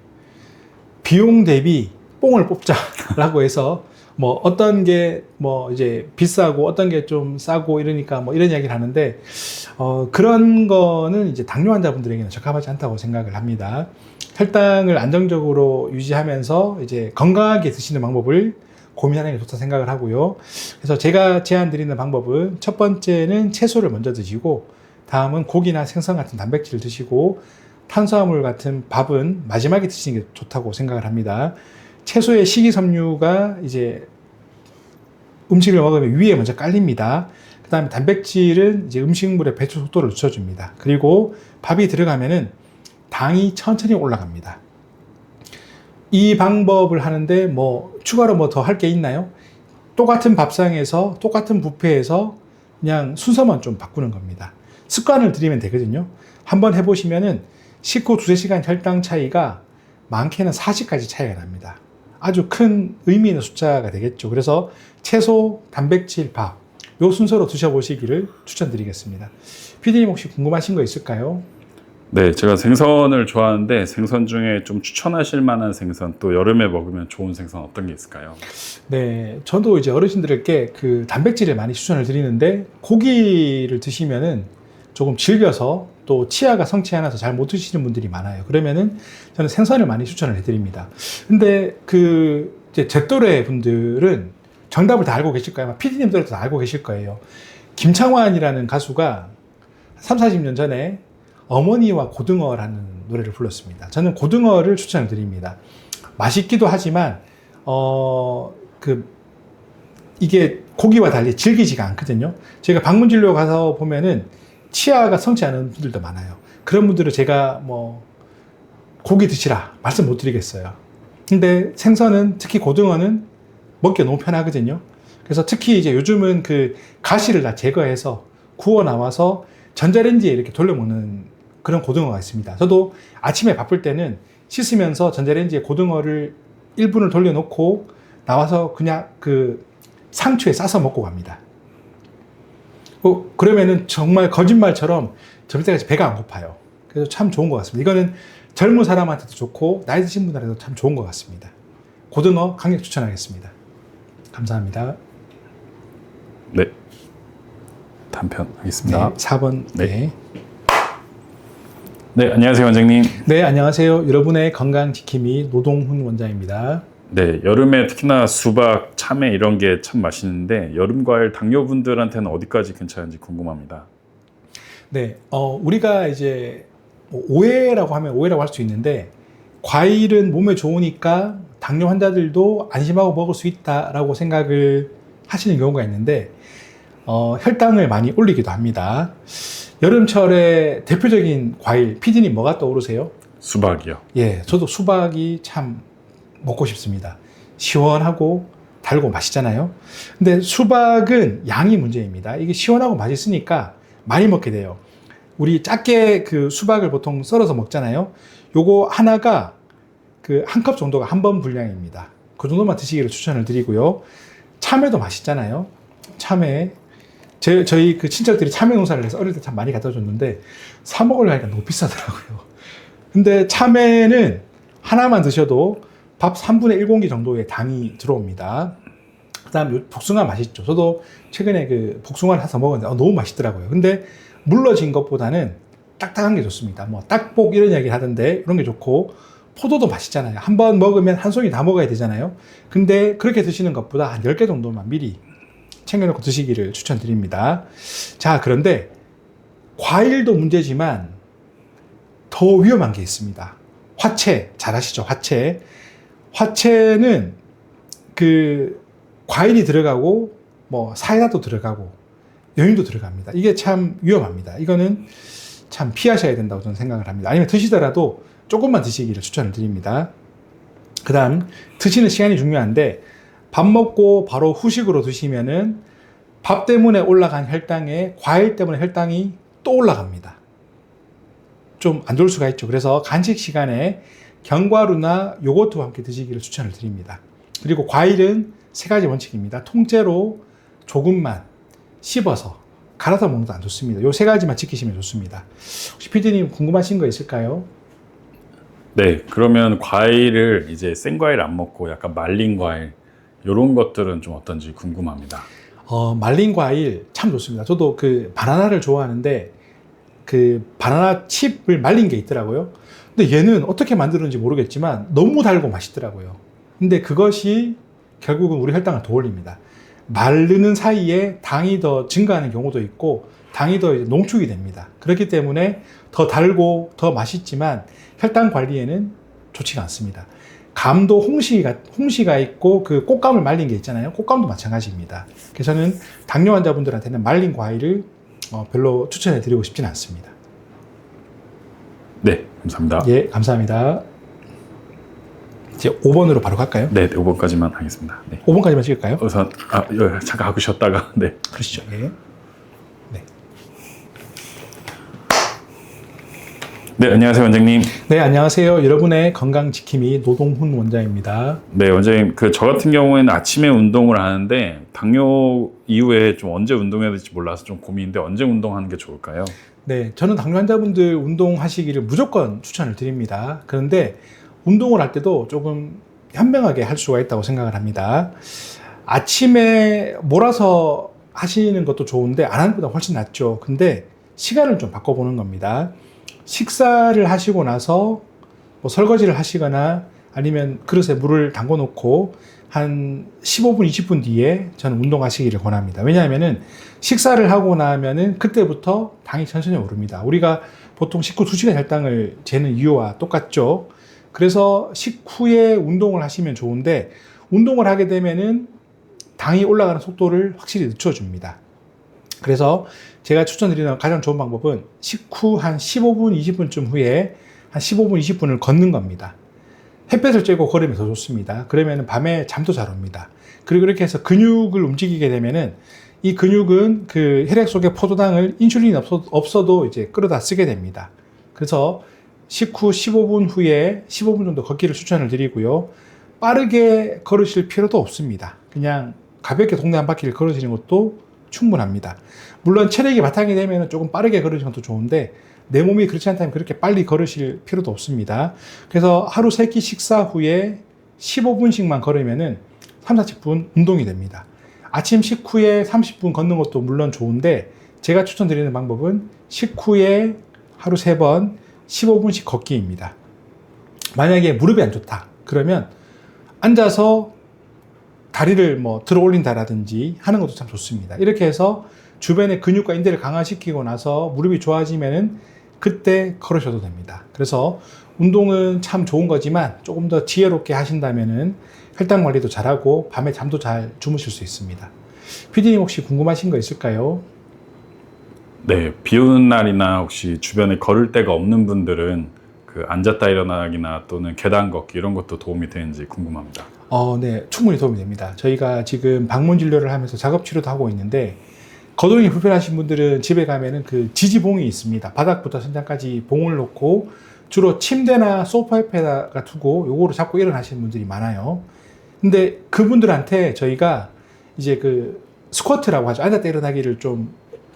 Speaker 1: 비용 대비 뽕을 뽑자라고 해서 뭐 어떤 게 뭐 이제 비싸고 어떤 게 좀 싸고 이러니까 뭐 이런 이야기를 하는데 그런 거는 이제 당뇨 환자분들에게는 적합하지 않다고 생각을 합니다. 혈당을 안정적으로 유지하면서 이제 건강하게 드시는 방법을 고민하는 게 좋다 생각을 하고요. 그래서 제가 제안 드리는 방법은 첫 번째는 채소를 먼저 드시고 다음은 고기나 생선 같은 단백질을 드시고 탄수화물 같은 밥은 마지막에 드시는 게 좋다고 생각을 합니다. 채소의 식이섬유가 이제 음식을 먹으면 위에 먼저 깔립니다. 그 다음에 단백질은 이제 음식물의 배출 속도를 늦춰줍니다. 그리고 밥이 들어가면은 당이 천천히 올라갑니다. 이 방법을 하는데 뭐 추가로 뭐 더 할 게 있나요? 똑같은 밥상에서 똑같은 뷔페에서 그냥 순서만 좀 바꾸는 겁니다. 습관을 들이면 되거든요. 한번 해보시면은 식후 2-3시간 혈당 차이가 많게는 40까지 차이가 납니다. 아주 큰 의미 있는 숫자가 되겠죠. 그래서 채소, 단백질, 밥, 요 순서로 드셔보시기를 추천드리겠습니다. PD님 혹시 궁금하신 거 있을까요?
Speaker 2: 네, 제가 생선을 좋아하는데 생선 중에 좀 추천하실 만한 생선, 또 여름에 먹으면 좋은 생선 어떤 게 있을까요?
Speaker 1: 네, 저도 이제 어르신들께 그 단백질을 많이 추천을 드리는데 고기를 드시면은 조금 질겨서 또 치아가 성치 않아서 잘 못 드시는 분들이 많아요. 그러면은 저는 생선을 많이 추천을 해드립니다. 근데 그 이제 제 또래 분들은 정답을 다 알고 계실 거예요. PD님들도 다 알고 계실 거예요. 김창완이라는 가수가 30-40년 전에 어머니와 고등어라는 노래를 불렀습니다. 저는 고등어를 추천을 드립니다. 맛있기도 하지만 이게 고기와 달리 질기지가 않거든요. 제가 방문진료 가서 보면은 치아가 성치 않은 분들도 많아요. 그런 분들은 제가 뭐 고기 드시라 말씀 못 드리겠어요. 근데 생선은, 특히 고등어는 먹기가 너무 편하거든요. 그래서 특히 이제 요즘은 그 가시를 다 제거해서 구워 나와서 전자레인지에 이렇게 돌려 먹는 그런 고등어가 있습니다. 저도 아침에 바쁠 때는 씻으면서 전자레인지에 고등어를 1분을 돌려놓고 나와서 그냥 그 상추에 싸서 먹고 갑니다. 그러면은 정말 거짓말처럼 저녁 때까지 배가 안 고파요. 그래서 참 좋은 것 같습니다. 이거는 젊은 사람한테도 좋고 나이 드신 분들한테도 참 좋은 것 같습니다. 고등어 강력 추천하겠습니다. 감사합니다.
Speaker 2: 네, 단편 하겠습니다.
Speaker 1: 네, 4번.
Speaker 2: 네. 네, 안녕하세요 원장님.
Speaker 1: 네, 안녕하세요. 여러분의 건강 지킴이 노동훈 원장입니다.
Speaker 2: 네, 여름에 특히나 수박, 참외 이런 게 참 맛있는데 여름 과일 당뇨분들한테는 어디까지 괜찮은지 궁금합니다.
Speaker 1: 네, 우리가 이제 오해라고 하면 오해라고 할 수 있는데 과일은 몸에 좋으니까 당뇨 환자들도 안심하고 먹을 수 있다라고 생각을 하시는 경우가 있는데 혈당을 많이 올리기도 합니다. 여름철에 대표적인 과일, PD님 뭐가 떠오르세요?
Speaker 2: 수박이요.
Speaker 1: 예, 저도 수박이 참 먹고 싶습니다. 시원하고 달고 맛있잖아요. 근데 수박은 양이 문제입니다. 이게 시원하고 맛있으니까 많이 먹게 돼요. 우리 작게 그 수박을 보통 썰어서 먹잖아요. 요거 하나가 그 한 컵 정도가 한 번 분량입니다. 그 정도만 드시기를 추천을 드리고요. 참외도 맛있잖아요. 참외. 저희 그 친척들이 참외 농사를 해서 어릴 때 참 많이 갖다 줬는데 사 먹으려고 하니까 너무 비싸더라고요. 근데 참외는 하나만 드셔도 밥 3분의 1공기 정도의 당이 들어옵니다. 그 다음 복숭아 맛있죠. 저도 최근에 그 복숭아를 사서 먹었는데 너무 맛있더라고요. 근데 물러진 것보다는 딱딱한 게 좋습니다. 뭐 딱복 이런 이야기 하던데 이런 게 좋고, 포도도 맛있잖아요. 한번 먹으면 한 송이 다 먹어야 되잖아요. 근데 그렇게 드시는 것보다 한 10개 정도만 미리 챙겨놓고 드시기를 추천드립니다. 자, 그런데 과일도 문제지만 더 위험한 게 있습니다. 화채, 잘 아시죠? 화채는 그 과일이 들어가고 뭐 사이다도 들어가고 여유도 들어갑니다. 이게 참 위험합니다. 이거는 참 피하셔야 된다고 저는 생각을 합니다. 아니면 드시더라도 조금만 드시기를 추천을 드립니다. 그 다음 드시는 시간이 중요한데 밥 먹고 바로 후식으로 드시면은 밥 때문에 올라간 혈당에 과일 때문에 혈당이 또 올라갑니다. 좀 안 좋을 수가 있죠. 그래서 간식 시간에 견과류나 요거트와 함께 드시기를 추천을 드립니다. 그리고 과일은 3가지 원칙입니다. 통째로 조금만 씹어서 갈아서 먹는 것도 안 좋습니다. 요 3가지만 지키시면 좋습니다. 혹시 PD님 궁금하신 거 있을까요?
Speaker 2: 네, 그러면 과일을 이제 생과일 안 먹고 약간 말린 과일 이런 것들은 좀 어떤지 궁금합니다.
Speaker 1: 말린 과일 참 좋습니다. 저도 그 바나나를 좋아하는데 그 바나나 칩을 말린 게 있더라고요. 근데 얘는 어떻게 만드는지 모르겠지만 너무 달고 맛있더라고요. 근데 그것이 결국은 우리 혈당을 더 올립니다. 마르는 사이에 당이 더 증가하는 경우도 있고 당이 더 이제 농축이 됩니다. 그렇기 때문에 더 달고 더 맛있지만 혈당 관리에는 좋지가 않습니다. 감도 홍시가 있고 그 꽃감을 말린 게 있잖아요. 꽃감도 마찬가지입니다. 그래서 저는 당뇨 환자분들한테는 말린 과일을 별로 추천해 드리고 싶지는 않습니다.
Speaker 2: 네, 감사합니다.
Speaker 1: 예, 감사합니다. 이제 5번으로 바로 갈까요?
Speaker 2: 네, 5번까지만 하겠습니다. 네.
Speaker 1: 5번까지만 찍을까요?
Speaker 2: 우선 잠깐 하고 쉬었다가 네.
Speaker 1: 그러시죠. 예. 네.
Speaker 2: 네, 안녕하세요, 원장님.
Speaker 1: 네, 안녕하세요. 여러분의 건강 지킴이 노동훈 원장입니다.
Speaker 2: 네, 원장님, 저 같은 경우에는 아침에 운동을 하는데 당뇨 이후에 좀 언제 운동해야 될지 몰라서 좀 고민인데 언제 운동하는 게 좋을까요?
Speaker 1: 네, 저는 당뇨 환자분들 운동하시기를 무조건 추천을 드립니다. 그런데 운동을 할 때도 조금 현명하게 할 수가 있다고 생각을 합니다. 아침에 몰아서 하시는 것도 좋은데 안 하는 것보다 훨씬 낫죠. 근데 시간을 좀 바꿔보는 겁니다. 식사를 하시고 나서 뭐 설거지를 하시거나 아니면 그릇에 물을 담궈 놓고 한 15분, 20분 뒤에 저는 운동하시기를 권합니다. 왜냐하면은 식사를 하고 나면은 그때부터 당이 천천히 오릅니다. 우리가 보통 식후 2시간 혈당을 재는 이유와 똑같죠. 그래서 식후에 운동을 하시면 좋은데 운동을 하게 되면은 당이 올라가는 속도를 확실히 늦춰줍니다. 그래서 제가 추천드리는 가장 좋은 방법은 식후 한 15분, 20분쯤 후에 한 15분, 20분을 걷는 겁니다. 햇볕을 쬐고 걸으면 더 좋습니다. 그러면 밤에 잠도 잘 옵니다. 그리고 이렇게 해서 근육을 움직이게 되면은 이 근육은 그 혈액 속에 포도당을 인슐린이 없어도 이제 끌어다 쓰게 됩니다. 그래서 식후 15분 후에 15분 정도 걷기를 추천을 드리고요. 빠르게 걸으실 필요도 없습니다. 그냥 가볍게 동네 한 바퀴를 걸으시는 것도 충분합니다. 물론 체력이 바탕이 되면 조금 빠르게 걸으시는 것도 좋은데 내 몸이 그렇지 않다면 그렇게 빨리 걸으실 필요도 없습니다. 그래서 하루 3끼 식사 후에 15분씩만 걸으면은 3, 40분 운동이 됩니다. 아침 식후에 30분 걷는 것도 물론 좋은데 제가 추천드리는 방법은 식후에 하루 3번 15분씩 걷기입니다. 만약에 무릎이 안 좋다 그러면 앉아서 다리를 뭐 들어 올린다라든지 하는 것도 참 좋습니다. 이렇게 해서 주변의 근육과 인대를 강화시키고 나서 무릎이 좋아지면은 그때 걸으셔도 됩니다. 그래서 운동은 참 좋은 거지만 조금 더 지혜롭게 하신다면은 혈당 관리도 잘하고 밤에 잠도 잘 주무실 수 있습니다. PD님 혹시 궁금하신 거 있을까요?
Speaker 2: 네, 비 오는 날이나 혹시 주변에 걸을 데가 없는 분들은 그 앉았다 일어나기나 또는 계단 걷기 이런 것도 도움이 되는지 궁금합니다.
Speaker 1: 네, 충분히 도움이 됩니다. 저희가 지금 방문 진료를 하면서 작업 치료도 하고 있는데 거동이 불편하신 분들은 집에 가면은 그 지지봉이 있습니다. 바닥부터 천장까지 봉을 놓고 주로 침대나 소파 옆에다가 두고 요거로 잡고 일어나시는 분들이 많아요. 근데 그분들한테 저희가 이제 그 스쿼트라고 하죠. 앉았다 일어나기를 좀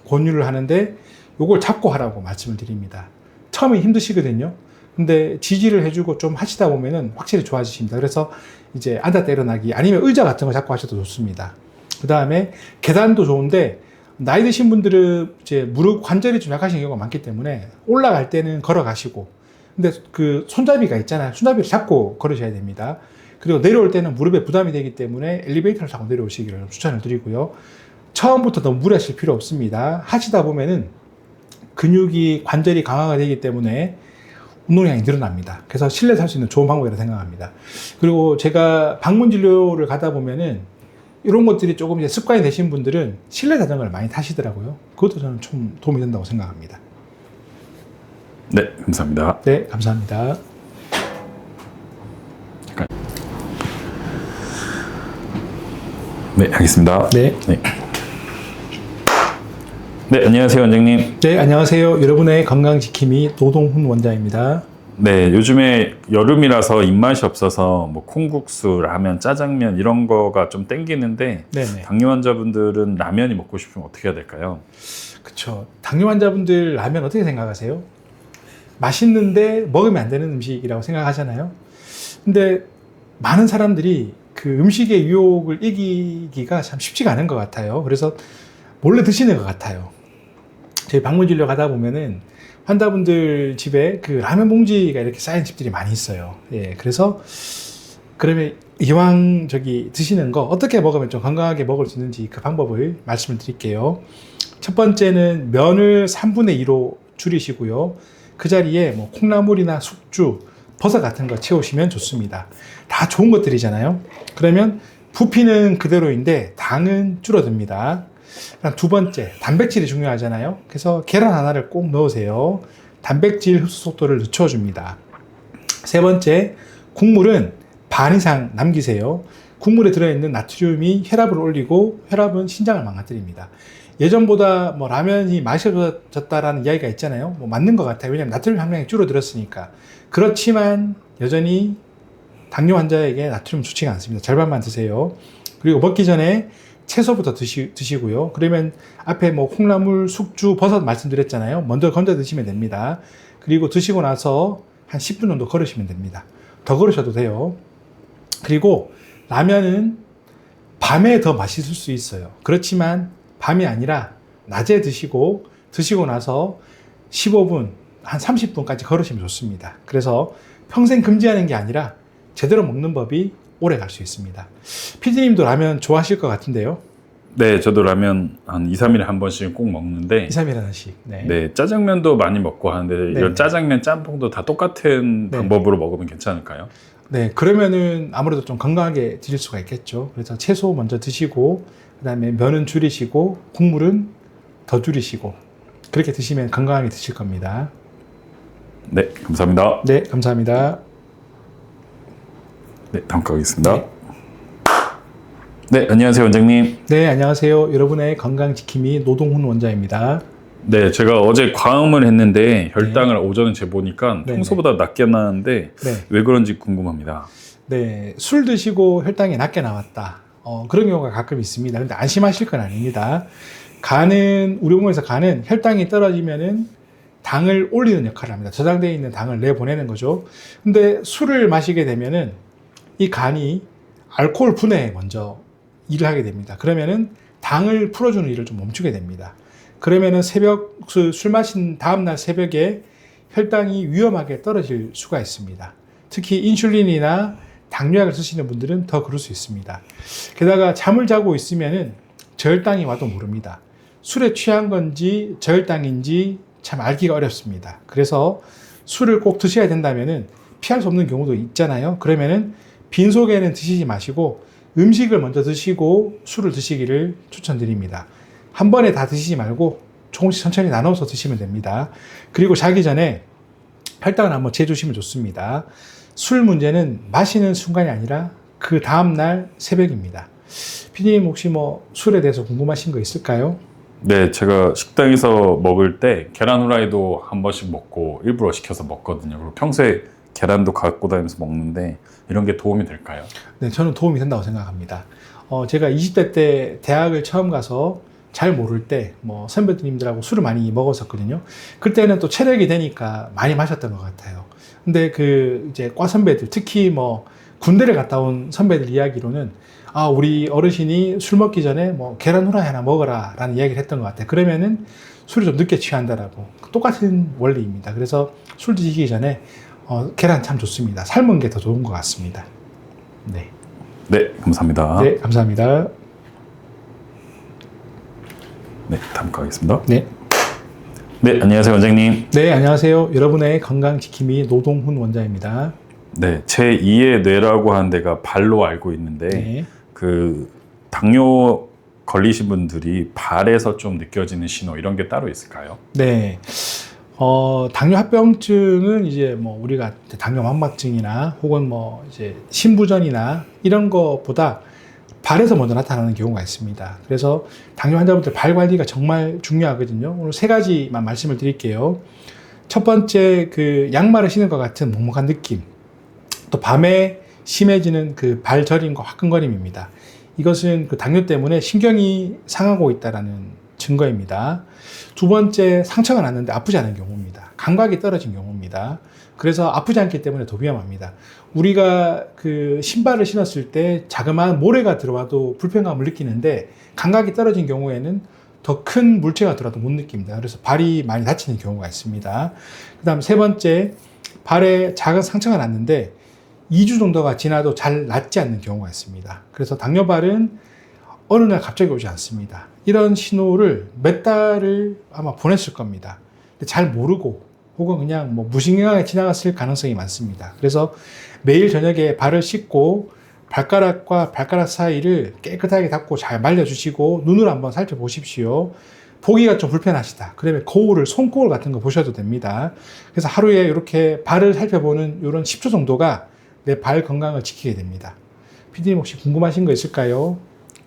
Speaker 1: 권유를 하는데 요걸 잡고 하라고 말씀을 드립니다. 처음에 힘드시거든요. 근데 지지를 해주고 좀 하시다 보면은 확실히 좋아지십니다. 그래서 이제 앉았다 일어나기 아니면 의자 같은 거 잡고 하셔도 좋습니다. 그 다음에 계단도 좋은데 나이 드신 분들은 이제 무릎 관절이 좀 약하신 경우가 많기 때문에 올라갈 때는 걸어가시고 근데 그 손잡이가 있잖아요. 손잡이를 잡고 걸으셔야 됩니다. 그리고 내려올 때는 무릎에 부담이 되기 때문에 엘리베이터를 타고 내려오시기를 추천을 드리고요. 처음부터 너무 무리하실 필요 없습니다. 하시다 보면은 근육이 관절이 강화가 되기 때문에 운동량이 늘어납니다. 그래서 실내에서 할 수 있는 좋은 방법이라고 생각합니다. 그리고 제가 방문 진료를 가다 보면은 이런 것들이 조금 이제 습관이 되신 분들은 실내 자전거를 많이 타시더라고요. 그것도 저는 좀 도움이 된다고 생각합니다.
Speaker 2: 네, 감사합니다.
Speaker 1: 네, 감사합니다.
Speaker 2: 잠깐. 네, 알겠습니다.
Speaker 1: 네.
Speaker 2: 네. 네, 안녕하세요, 원장님.
Speaker 1: 네, 안녕하세요. 여러분의 건강 지킴이 노동훈 원장입니다.
Speaker 2: 네, 요즘에 여름이라서 입맛이 없어서 뭐 콩국수, 라면, 짜장면 이런 거가 좀 땡기는데
Speaker 1: 네네.
Speaker 2: 당뇨 환자분들은 라면이 먹고 싶으면 어떻게 해야 될까요?
Speaker 1: 그쵸. 당뇨 환자분들 라면 어떻게 생각하세요? 맛있는데 먹으면 안 되는 음식이라고 생각하잖아요. 근데 많은 사람들이 그 음식의 유혹을 이기기가 참 쉽지가 않은 것 같아요. 그래서 몰래 드시는 것 같아요. 저희 방문 진료 가다 보면은 환자분들 집에 그 라면 봉지가 이렇게 쌓인 집들이 많이 있어요. 예, 그래서 그러면 이왕 드시는 거 어떻게 먹으면 좀 건강하게 먹을 수 있는지 그 방법을 말씀을 드릴게요. 첫 번째는 면을 3분의 2로 줄이시고요. 그 자리에 뭐 콩나물이나 숙주, 버섯 같은 거 채우시면 좋습니다. 다 좋은 것들이잖아요. 그러면 부피는 그대로인데 당은 줄어듭니다. 그럼 두 번째, 단백질이 중요하잖아요. 그래서 계란 하나를 꼭 넣으세요. 단백질 흡수 속도를 늦춰줍니다. 세 번째, 국물은 반 이상 남기세요. 국물에 들어있는 나트륨이 혈압을 올리고 혈압은 신장을 망가뜨립니다. 예전보다 뭐 라면이 맛있어졌다라는 이야기가 있잖아요. 뭐 맞는 것 같아요. 왜냐하면 나트륨 함량이 줄어들었으니까. 그렇지만 여전히 당뇨 환자에게 나트륨 좋지가 않습니다. 절반만 드세요. 그리고 먹기 전에 채소부터 드시고요. 그러면 앞에 뭐 콩나물, 숙주, 버섯 말씀드렸잖아요. 먼저 건져 드시면 됩니다. 그리고 드시고 나서 한 10분 정도 걸으시면 됩니다. 더 걸으셔도 돼요. 그리고 라면은 밤에 더 맛있을 수 있어요. 그렇지만 밤이 아니라 낮에 드시고 나서 15분, 한 30분까지 걸으시면 좋습니다. 그래서 평생 금지하는 게 아니라 제대로 먹는 법이 오래 갈 수 있습니다. 피디님도 라면 좋아하실 것 같은데요?
Speaker 2: 네, 저도 라면 한 2, 3일에 한 번씩 꼭 먹는데
Speaker 1: 2, 3일에 하나씩. 네.
Speaker 2: 네, 짜장면도 많이 먹고 하는데
Speaker 1: 네.
Speaker 2: 이런 짜장면, 짬뽕도 다 똑같은
Speaker 1: 네.
Speaker 2: 방법으로 먹으면 괜찮을까요?
Speaker 1: 네, 그러면은 아무래도 좀 건강하게 드실 수가 있겠죠. 그래서 채소 먼저 드시고, 그 다음에 면은 줄이시고, 국물은 더 줄이시고, 그렇게 드시면 건강하게 드실 겁니다.
Speaker 2: 네, 감사합니다.
Speaker 1: 네, 감사합니다.
Speaker 2: 네, 다음 가겠습니다. 네, 안녕하세요, 원장님.
Speaker 1: 네, 안녕하세요. 여러분의 건강지킴이 노동훈 원장입니다.
Speaker 2: 네, 제가 어제 과음을 했는데 혈당을 오전에 재보니까
Speaker 1: 네,
Speaker 2: 평소보다 낮게 나왔는데
Speaker 1: 네.
Speaker 2: 왜 그런지 궁금합니다.
Speaker 1: 네, 술 드시고 혈당이 낮게 나왔다. 그런 경우가 가끔 있습니다. 근데 안심하실 건 아닙니다. 우리 몸에서 간은 혈당이 떨어지면은 당을 올리는 역할을 합니다. 저장되어 있는 당을 내보내는 거죠. 근데 술을 마시게 되면은 이 간이 알코올 분해에 먼저 일을 하게 됩니다. 그러면은 당을 풀어주는 일을 좀 멈추게 됩니다. 그러면은 술 마신 다음날 새벽에 혈당이 위험하게 떨어질 수가 있습니다. 특히 인슐린이나 당뇨약을 쓰시는 분들은 더 그럴 수 있습니다. 게다가 잠을 자고 있으면은 저혈당이 와도 모릅니다. 술에 취한 건지 저혈당인지 참 알기가 어렵습니다. 그래서 술을 꼭 드셔야 된다면은 피할 수 없는 경우도 있잖아요. 그러면은 빈속에는 드시지 마시고 음식을 먼저 드시고 술을 드시기를 추천드립니다. 한 번에 다 드시지 말고 조금씩 천천히 나눠서 드시면 됩니다. 그리고 자기 전에 혈당을 한번 재주시면 좋습니다. 술 문제는 마시는 순간이 아니라 그 다음날 새벽입니다. 피디님 혹시 뭐 술에 대해서 궁금하신 거 있을까요?
Speaker 2: 네, 제가 식당에서 먹을 때 계란 후라이도 한 번씩 먹고 일부러 시켜서 먹거든요. 그리고 평소에 계란도 갖고 다니면서 먹는데 이런 게 도움이 될까요?
Speaker 1: 네, 저는 도움이 된다고 생각합니다. 제가 20대 때 대학을 처음 가서 잘 모를 때 뭐 선배님들하고 술을 많이 먹었었거든요. 그때는 또 체력이 되니까 많이 마셨던 것 같아요. 근데 이제 과 선배들, 특히 뭐 군대를 갔다 온 선배들 이야기로는 우리 어르신이 술 먹기 전에 뭐 계란 후라이 하나 먹어라 라는 이야기를 했던 것 같아요. 그러면은 술이 좀 늦게 취한다라고. 똑같은 원리입니다. 그래서 술 드시기 전에 계란 참 좋습니다. 삶은 게 더 좋은 것 같습니다. 네.
Speaker 2: 네, 감사합니다.
Speaker 1: 네, 감사합니다.
Speaker 2: 네, 다음 가겠습니다.
Speaker 1: 네.
Speaker 2: 네, 안녕하세요, 원장님.
Speaker 1: 네, 안녕하세요. 여러분의 건강지킴이 노동훈 원장입니다.
Speaker 2: 네, 제2의 뇌라고 하는 데가 발로 알고 있는데
Speaker 1: 네.
Speaker 2: 그 당뇨 걸리신 분들이 발에서 좀 느껴지는 신호 이런 게 따로 있을까요?
Speaker 1: 네. 당뇨 합병증은 이제 뭐 우리가 당뇨 망막증이나 혹은 뭐 이제 신부전이나 이런 것보다 발에서 먼저 나타나는 경우가 있습니다. 그래서 당뇨 환자분들 발 관리가 정말 중요하거든요. 오늘 3가지만 말씀을 드릴게요. 첫 번째, 양말을 신은 것 같은 묵묵한 느낌. 또 밤에 심해지는 발 저림과 화끈거림입니다. 이것은 당뇨 때문에 신경이 상하고 있다는 증거입니다. 두 번째, 상처가 났는데 아프지 않은 경우입니다. 감각이 떨어진 경우입니다. 그래서 아프지 않기 때문에 더 위험합니다. 우리가 신발을 신었을 때 자그마한 모래가 들어와도 불편감을 느끼는데 감각이 떨어진 경우에는 더 큰 물체가 들어와도 못 느낍니다. 그래서 발이 많이 다치는 경우가 있습니다. 그 다음 세 번째, 발에 작은 상처가 났는데 2주 정도가 지나도 잘 낫지 않는 경우가 있습니다. 그래서 당뇨발은 어느 날 갑자기 오지 않습니다. 이런 신호를 몇 달을 아마 보냈을 겁니다. 근데 잘 모르고 혹은 그냥 뭐 무신경하게 지나갔을 가능성이 많습니다. 그래서 매일 저녁에 발을 씻고 발가락과 발가락 사이를 깨끗하게 닦고 잘 말려주시고 눈을 한번 살펴보십시오. 보기가 좀 불편하시다. 그러면 거울을, 손거울 같은 거 보셔도 됩니다. 그래서 하루에 이렇게 발을 살펴보는 이런 10초 정도가 내 발 건강을 지키게 됩니다. 피디님 혹시 궁금하신 거 있을까요?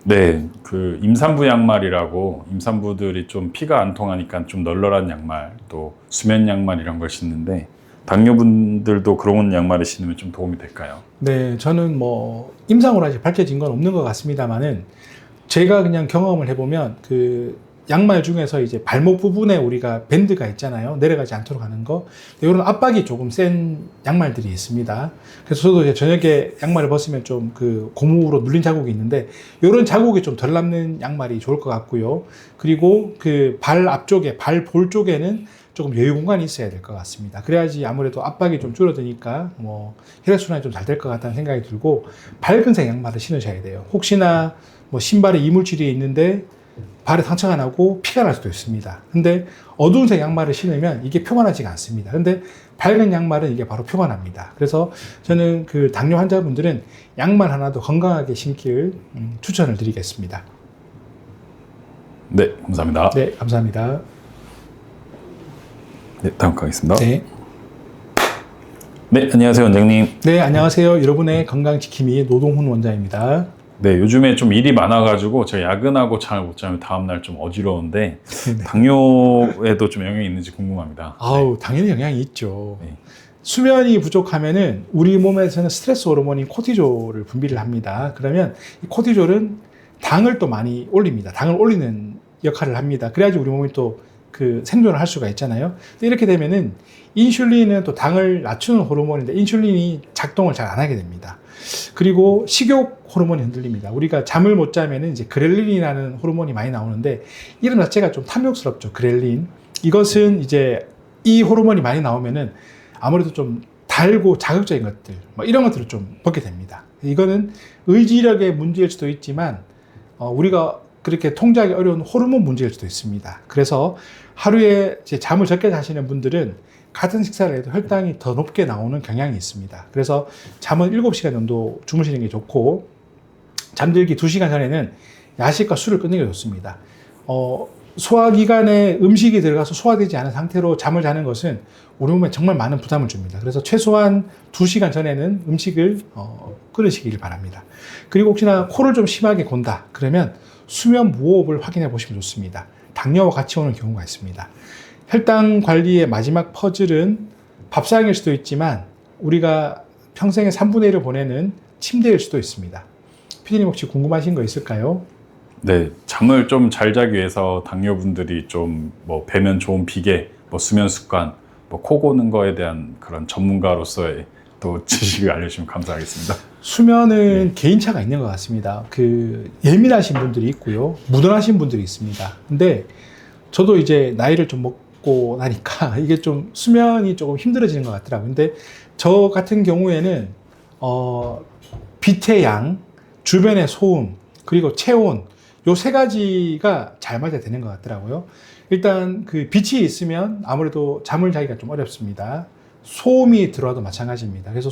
Speaker 2: 네, 그 임산부 양말이라고 임산부들이 좀 피가 안 통하니까 좀 널널한 양말, 또 수면 양말 이런 걸 신는데 당뇨분들도 그런 양말을 신으면 좀 도움이 될까요?
Speaker 1: 네, 저는 뭐 임상으로 아직 밝혀진 건 없는 것 같습니다만은 제가 그냥 경험을 해보면 그 양말 중에서 이제 발목 부분에 우리가 밴드가 있잖아요. 내려가지 않도록 하는 거. 이런 압박이 조금 센 양말들이 있습니다. 그래서 저도 이제 저녁에 양말을 벗으면 좀 그 고무로 눌린 자국이 있는데 이런 자국이 좀 덜 남는 양말이 좋을 것 같고요. 그리고 그 발 앞쪽에, 발 볼 쪽에는 조금 여유 공간이 있어야 될 것 같습니다. 그래야지 아무래도 압박이 좀 줄어드니까 뭐 혈액순환이 좀 잘 될 것 같다는 생각이 들고 밝은색 양말을 신으셔야 돼요. 혹시나 뭐 신발에 이물질이 있는데 발에 상처가 나고 피가 날 수도 있습니다. 근데 어두운 색 양말을 신으면 이게 표가 나지가 않습니다. 근데 밝은 양말은 이게 바로 표가 납니다. 그래서 저는 그 당뇨 환자분들은 양말 하나도 건강하게 신길 추천을 드리겠습니다.
Speaker 2: 네, 감사합니다.
Speaker 1: 네, 감사합니다.
Speaker 2: 네, 다음 가겠습니다.
Speaker 1: 네.
Speaker 2: 네, 안녕하세요, 원장님.
Speaker 1: 네, 안녕하세요. 여러분의 건강지킴이 노동훈 원장입니다.
Speaker 2: 네, 요즘에 좀 일이 많아가지고 제가 야근하고 잠을 못 자면 다음날 좀 어지러운데
Speaker 1: 네.
Speaker 2: 당뇨에도 좀 영향이 있는지 궁금합니다.
Speaker 1: 아우, 당연히 영향이 있죠.
Speaker 2: 네.
Speaker 1: 수면이 부족하면은 우리 몸에서는 스트레스 호르몬인 코티졸을 분비를 합니다. 그러면 이 코티졸은 당을 또 많이 올립니다. 당을 올리는 역할을 합니다. 그래야지 우리 몸이 또 그 생존을 할 수가 있잖아요. 이렇게 되면은 인슐린은 또 당을 낮추는 호르몬인데 인슐린이 작동을 잘 안 하게 됩니다. 그리고 식욕 호르몬이 흔들립니다. 우리가 잠을 못 자면은 이제 그렐린이라는 호르몬이 많이 나오는데 이름 자체가 좀 탐욕스럽죠. 그렐린. 이것은 이제 이 호르몬이 많이 나오면은 아무래도 좀 달고 자극적인 것들, 뭐 이런 것들을 좀 벗게 됩니다. 이거는 의지력의 문제일 수도 있지만 우리가 그렇게 통제하기 어려운 호르몬 문제일 수도 있습니다. 그래서 하루에 이제 잠을 적게 자시는 분들은 같은 식사를 해도 혈당이 더 높게 나오는 경향이 있습니다. 그래서 잠은 7시간 정도 주무시는 게 좋고 잠들기 2시간 전에는 야식과 술을 끊는 게 좋습니다. 소화기관에 음식이 들어가서 소화되지 않은 상태로 잠을 자는 것은 우리 몸에 정말 많은 부담을 줍니다. 그래서 최소한 2시간 전에는 음식을 끊으시길 바랍니다. 그리고 혹시나 코를 좀 심하게 곤다 그러면 수면 무호흡을 확인해 보시면 좋습니다. 당뇨와 같이 오는 경우가 있습니다. 혈당 관리의 마지막 퍼즐은 밥상일 수도 있지만 우리가 평생의 3분의 1을 보내는 침대일 수도 있습니다. 피디님 혹시 궁금하신 거 있을까요?
Speaker 2: 네, 잠을 좀 잘 자기 위해서 당뇨분들이 좀 뭐 배면 좋은 비계, 뭐 수면 습관, 뭐 코 고는 거에 대한 그런 전문가로서의 또 지식을 알려주시면 감사하겠습니다.
Speaker 1: 수면은 개인차가 있는 것 같습니다. 그 예민하신 분들이 있고요, 무던하신 분들이 있습니다. 근데 저도 이제 나이를 좀 먹고 나니까 이게 좀 수면이 조금 힘들어지는 것 같더라고요. 근데 저 같은 경우에는 빛의 양, 주변의 소음, 그리고 체온 요 세 가지가 잘 맞아야 되는 것 같더라고요. 일단 그 빛이 있으면 아무래도 잠을 자기가 좀 어렵습니다. 소음이 들어와도 마찬가지입니다. 그래서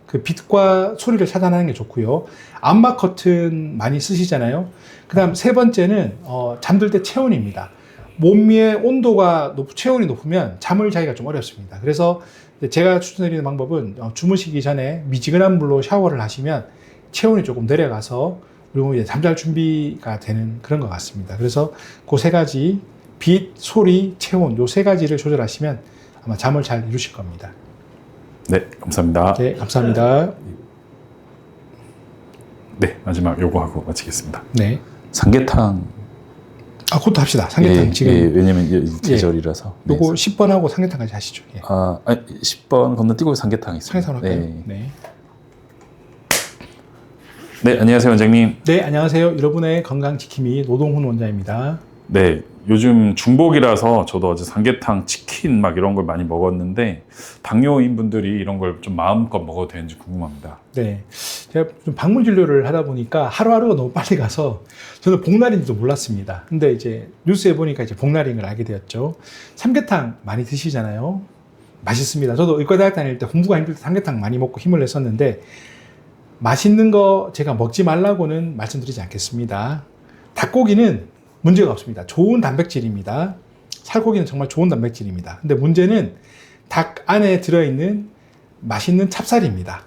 Speaker 1: 그 빛과 소리를 차단하는 게 좋고요. 암막 커튼 많이 쓰시잖아요. 그 다음 세 번째는 잠들 때 체온입니다. 몸 위의 온도가 체온이 높으면 잠을 자기가 좀 어렵습니다. 그래서 제가 추천드리는 방법은 주무시기 전에 미지근한 물로 샤워를 하시면 체온이 조금 내려가서 우리 몸이 잠잘 준비가 되는 그런 것 같습니다. 그래서 그 세 가지 빛, 소리, 체온 요 세 가지를 조절하시면 아마 잠을 잘 이루실 겁니다.
Speaker 2: 네, 감사합니다.
Speaker 1: 네, 감사합니다.
Speaker 2: 네, 마지막 요거 하고 마치겠습니다.
Speaker 1: 네.
Speaker 2: 삼계탕.
Speaker 1: 그것도 합시다. 삼계탕 지금.
Speaker 2: 왜냐면 계절이라서.
Speaker 1: 요거 10번하고 삼계탕까지 하시죠. 예.
Speaker 2: 10번 건너뛰고 삼계탕 있습니다.
Speaker 1: 삼계탕 할까요? 네.
Speaker 2: 네, 안녕하세요, 원장님.
Speaker 1: 네, 안녕하세요. 여러분의 건강지킴이 노동훈 원장입니다.
Speaker 2: 네, 요즘 중복이라서 저도 어제 삼계탕, 치킨 막 이런 걸 많이 먹었는데 당뇨인 분들이 이런 걸 좀 마음껏 먹어도 되는지 궁금합니다.
Speaker 1: 네, 제가 좀 방문 진료를 하다 보니까 하루하루가 너무 빨리 가서 저는 복날인지도 몰랐습니다. 근데 이제 뉴스에 보니까 이제 복날인 걸 알게 되었죠. 삼계탕 많이 드시잖아요. 맛있습니다. 저도 의과대학 다닐 때 공부가 힘들 때 삼계탕 많이 먹고 힘을 냈었는데 맛있는 거 제가 먹지 말라고는 말씀드리지 않겠습니다. 닭고기는 문제가 없습니다. 좋은 단백질입니다. 살코기는 정말 좋은 단백질입니다. 근데 문제는 닭 안에 들어있는 맛있는 찹쌀입니다.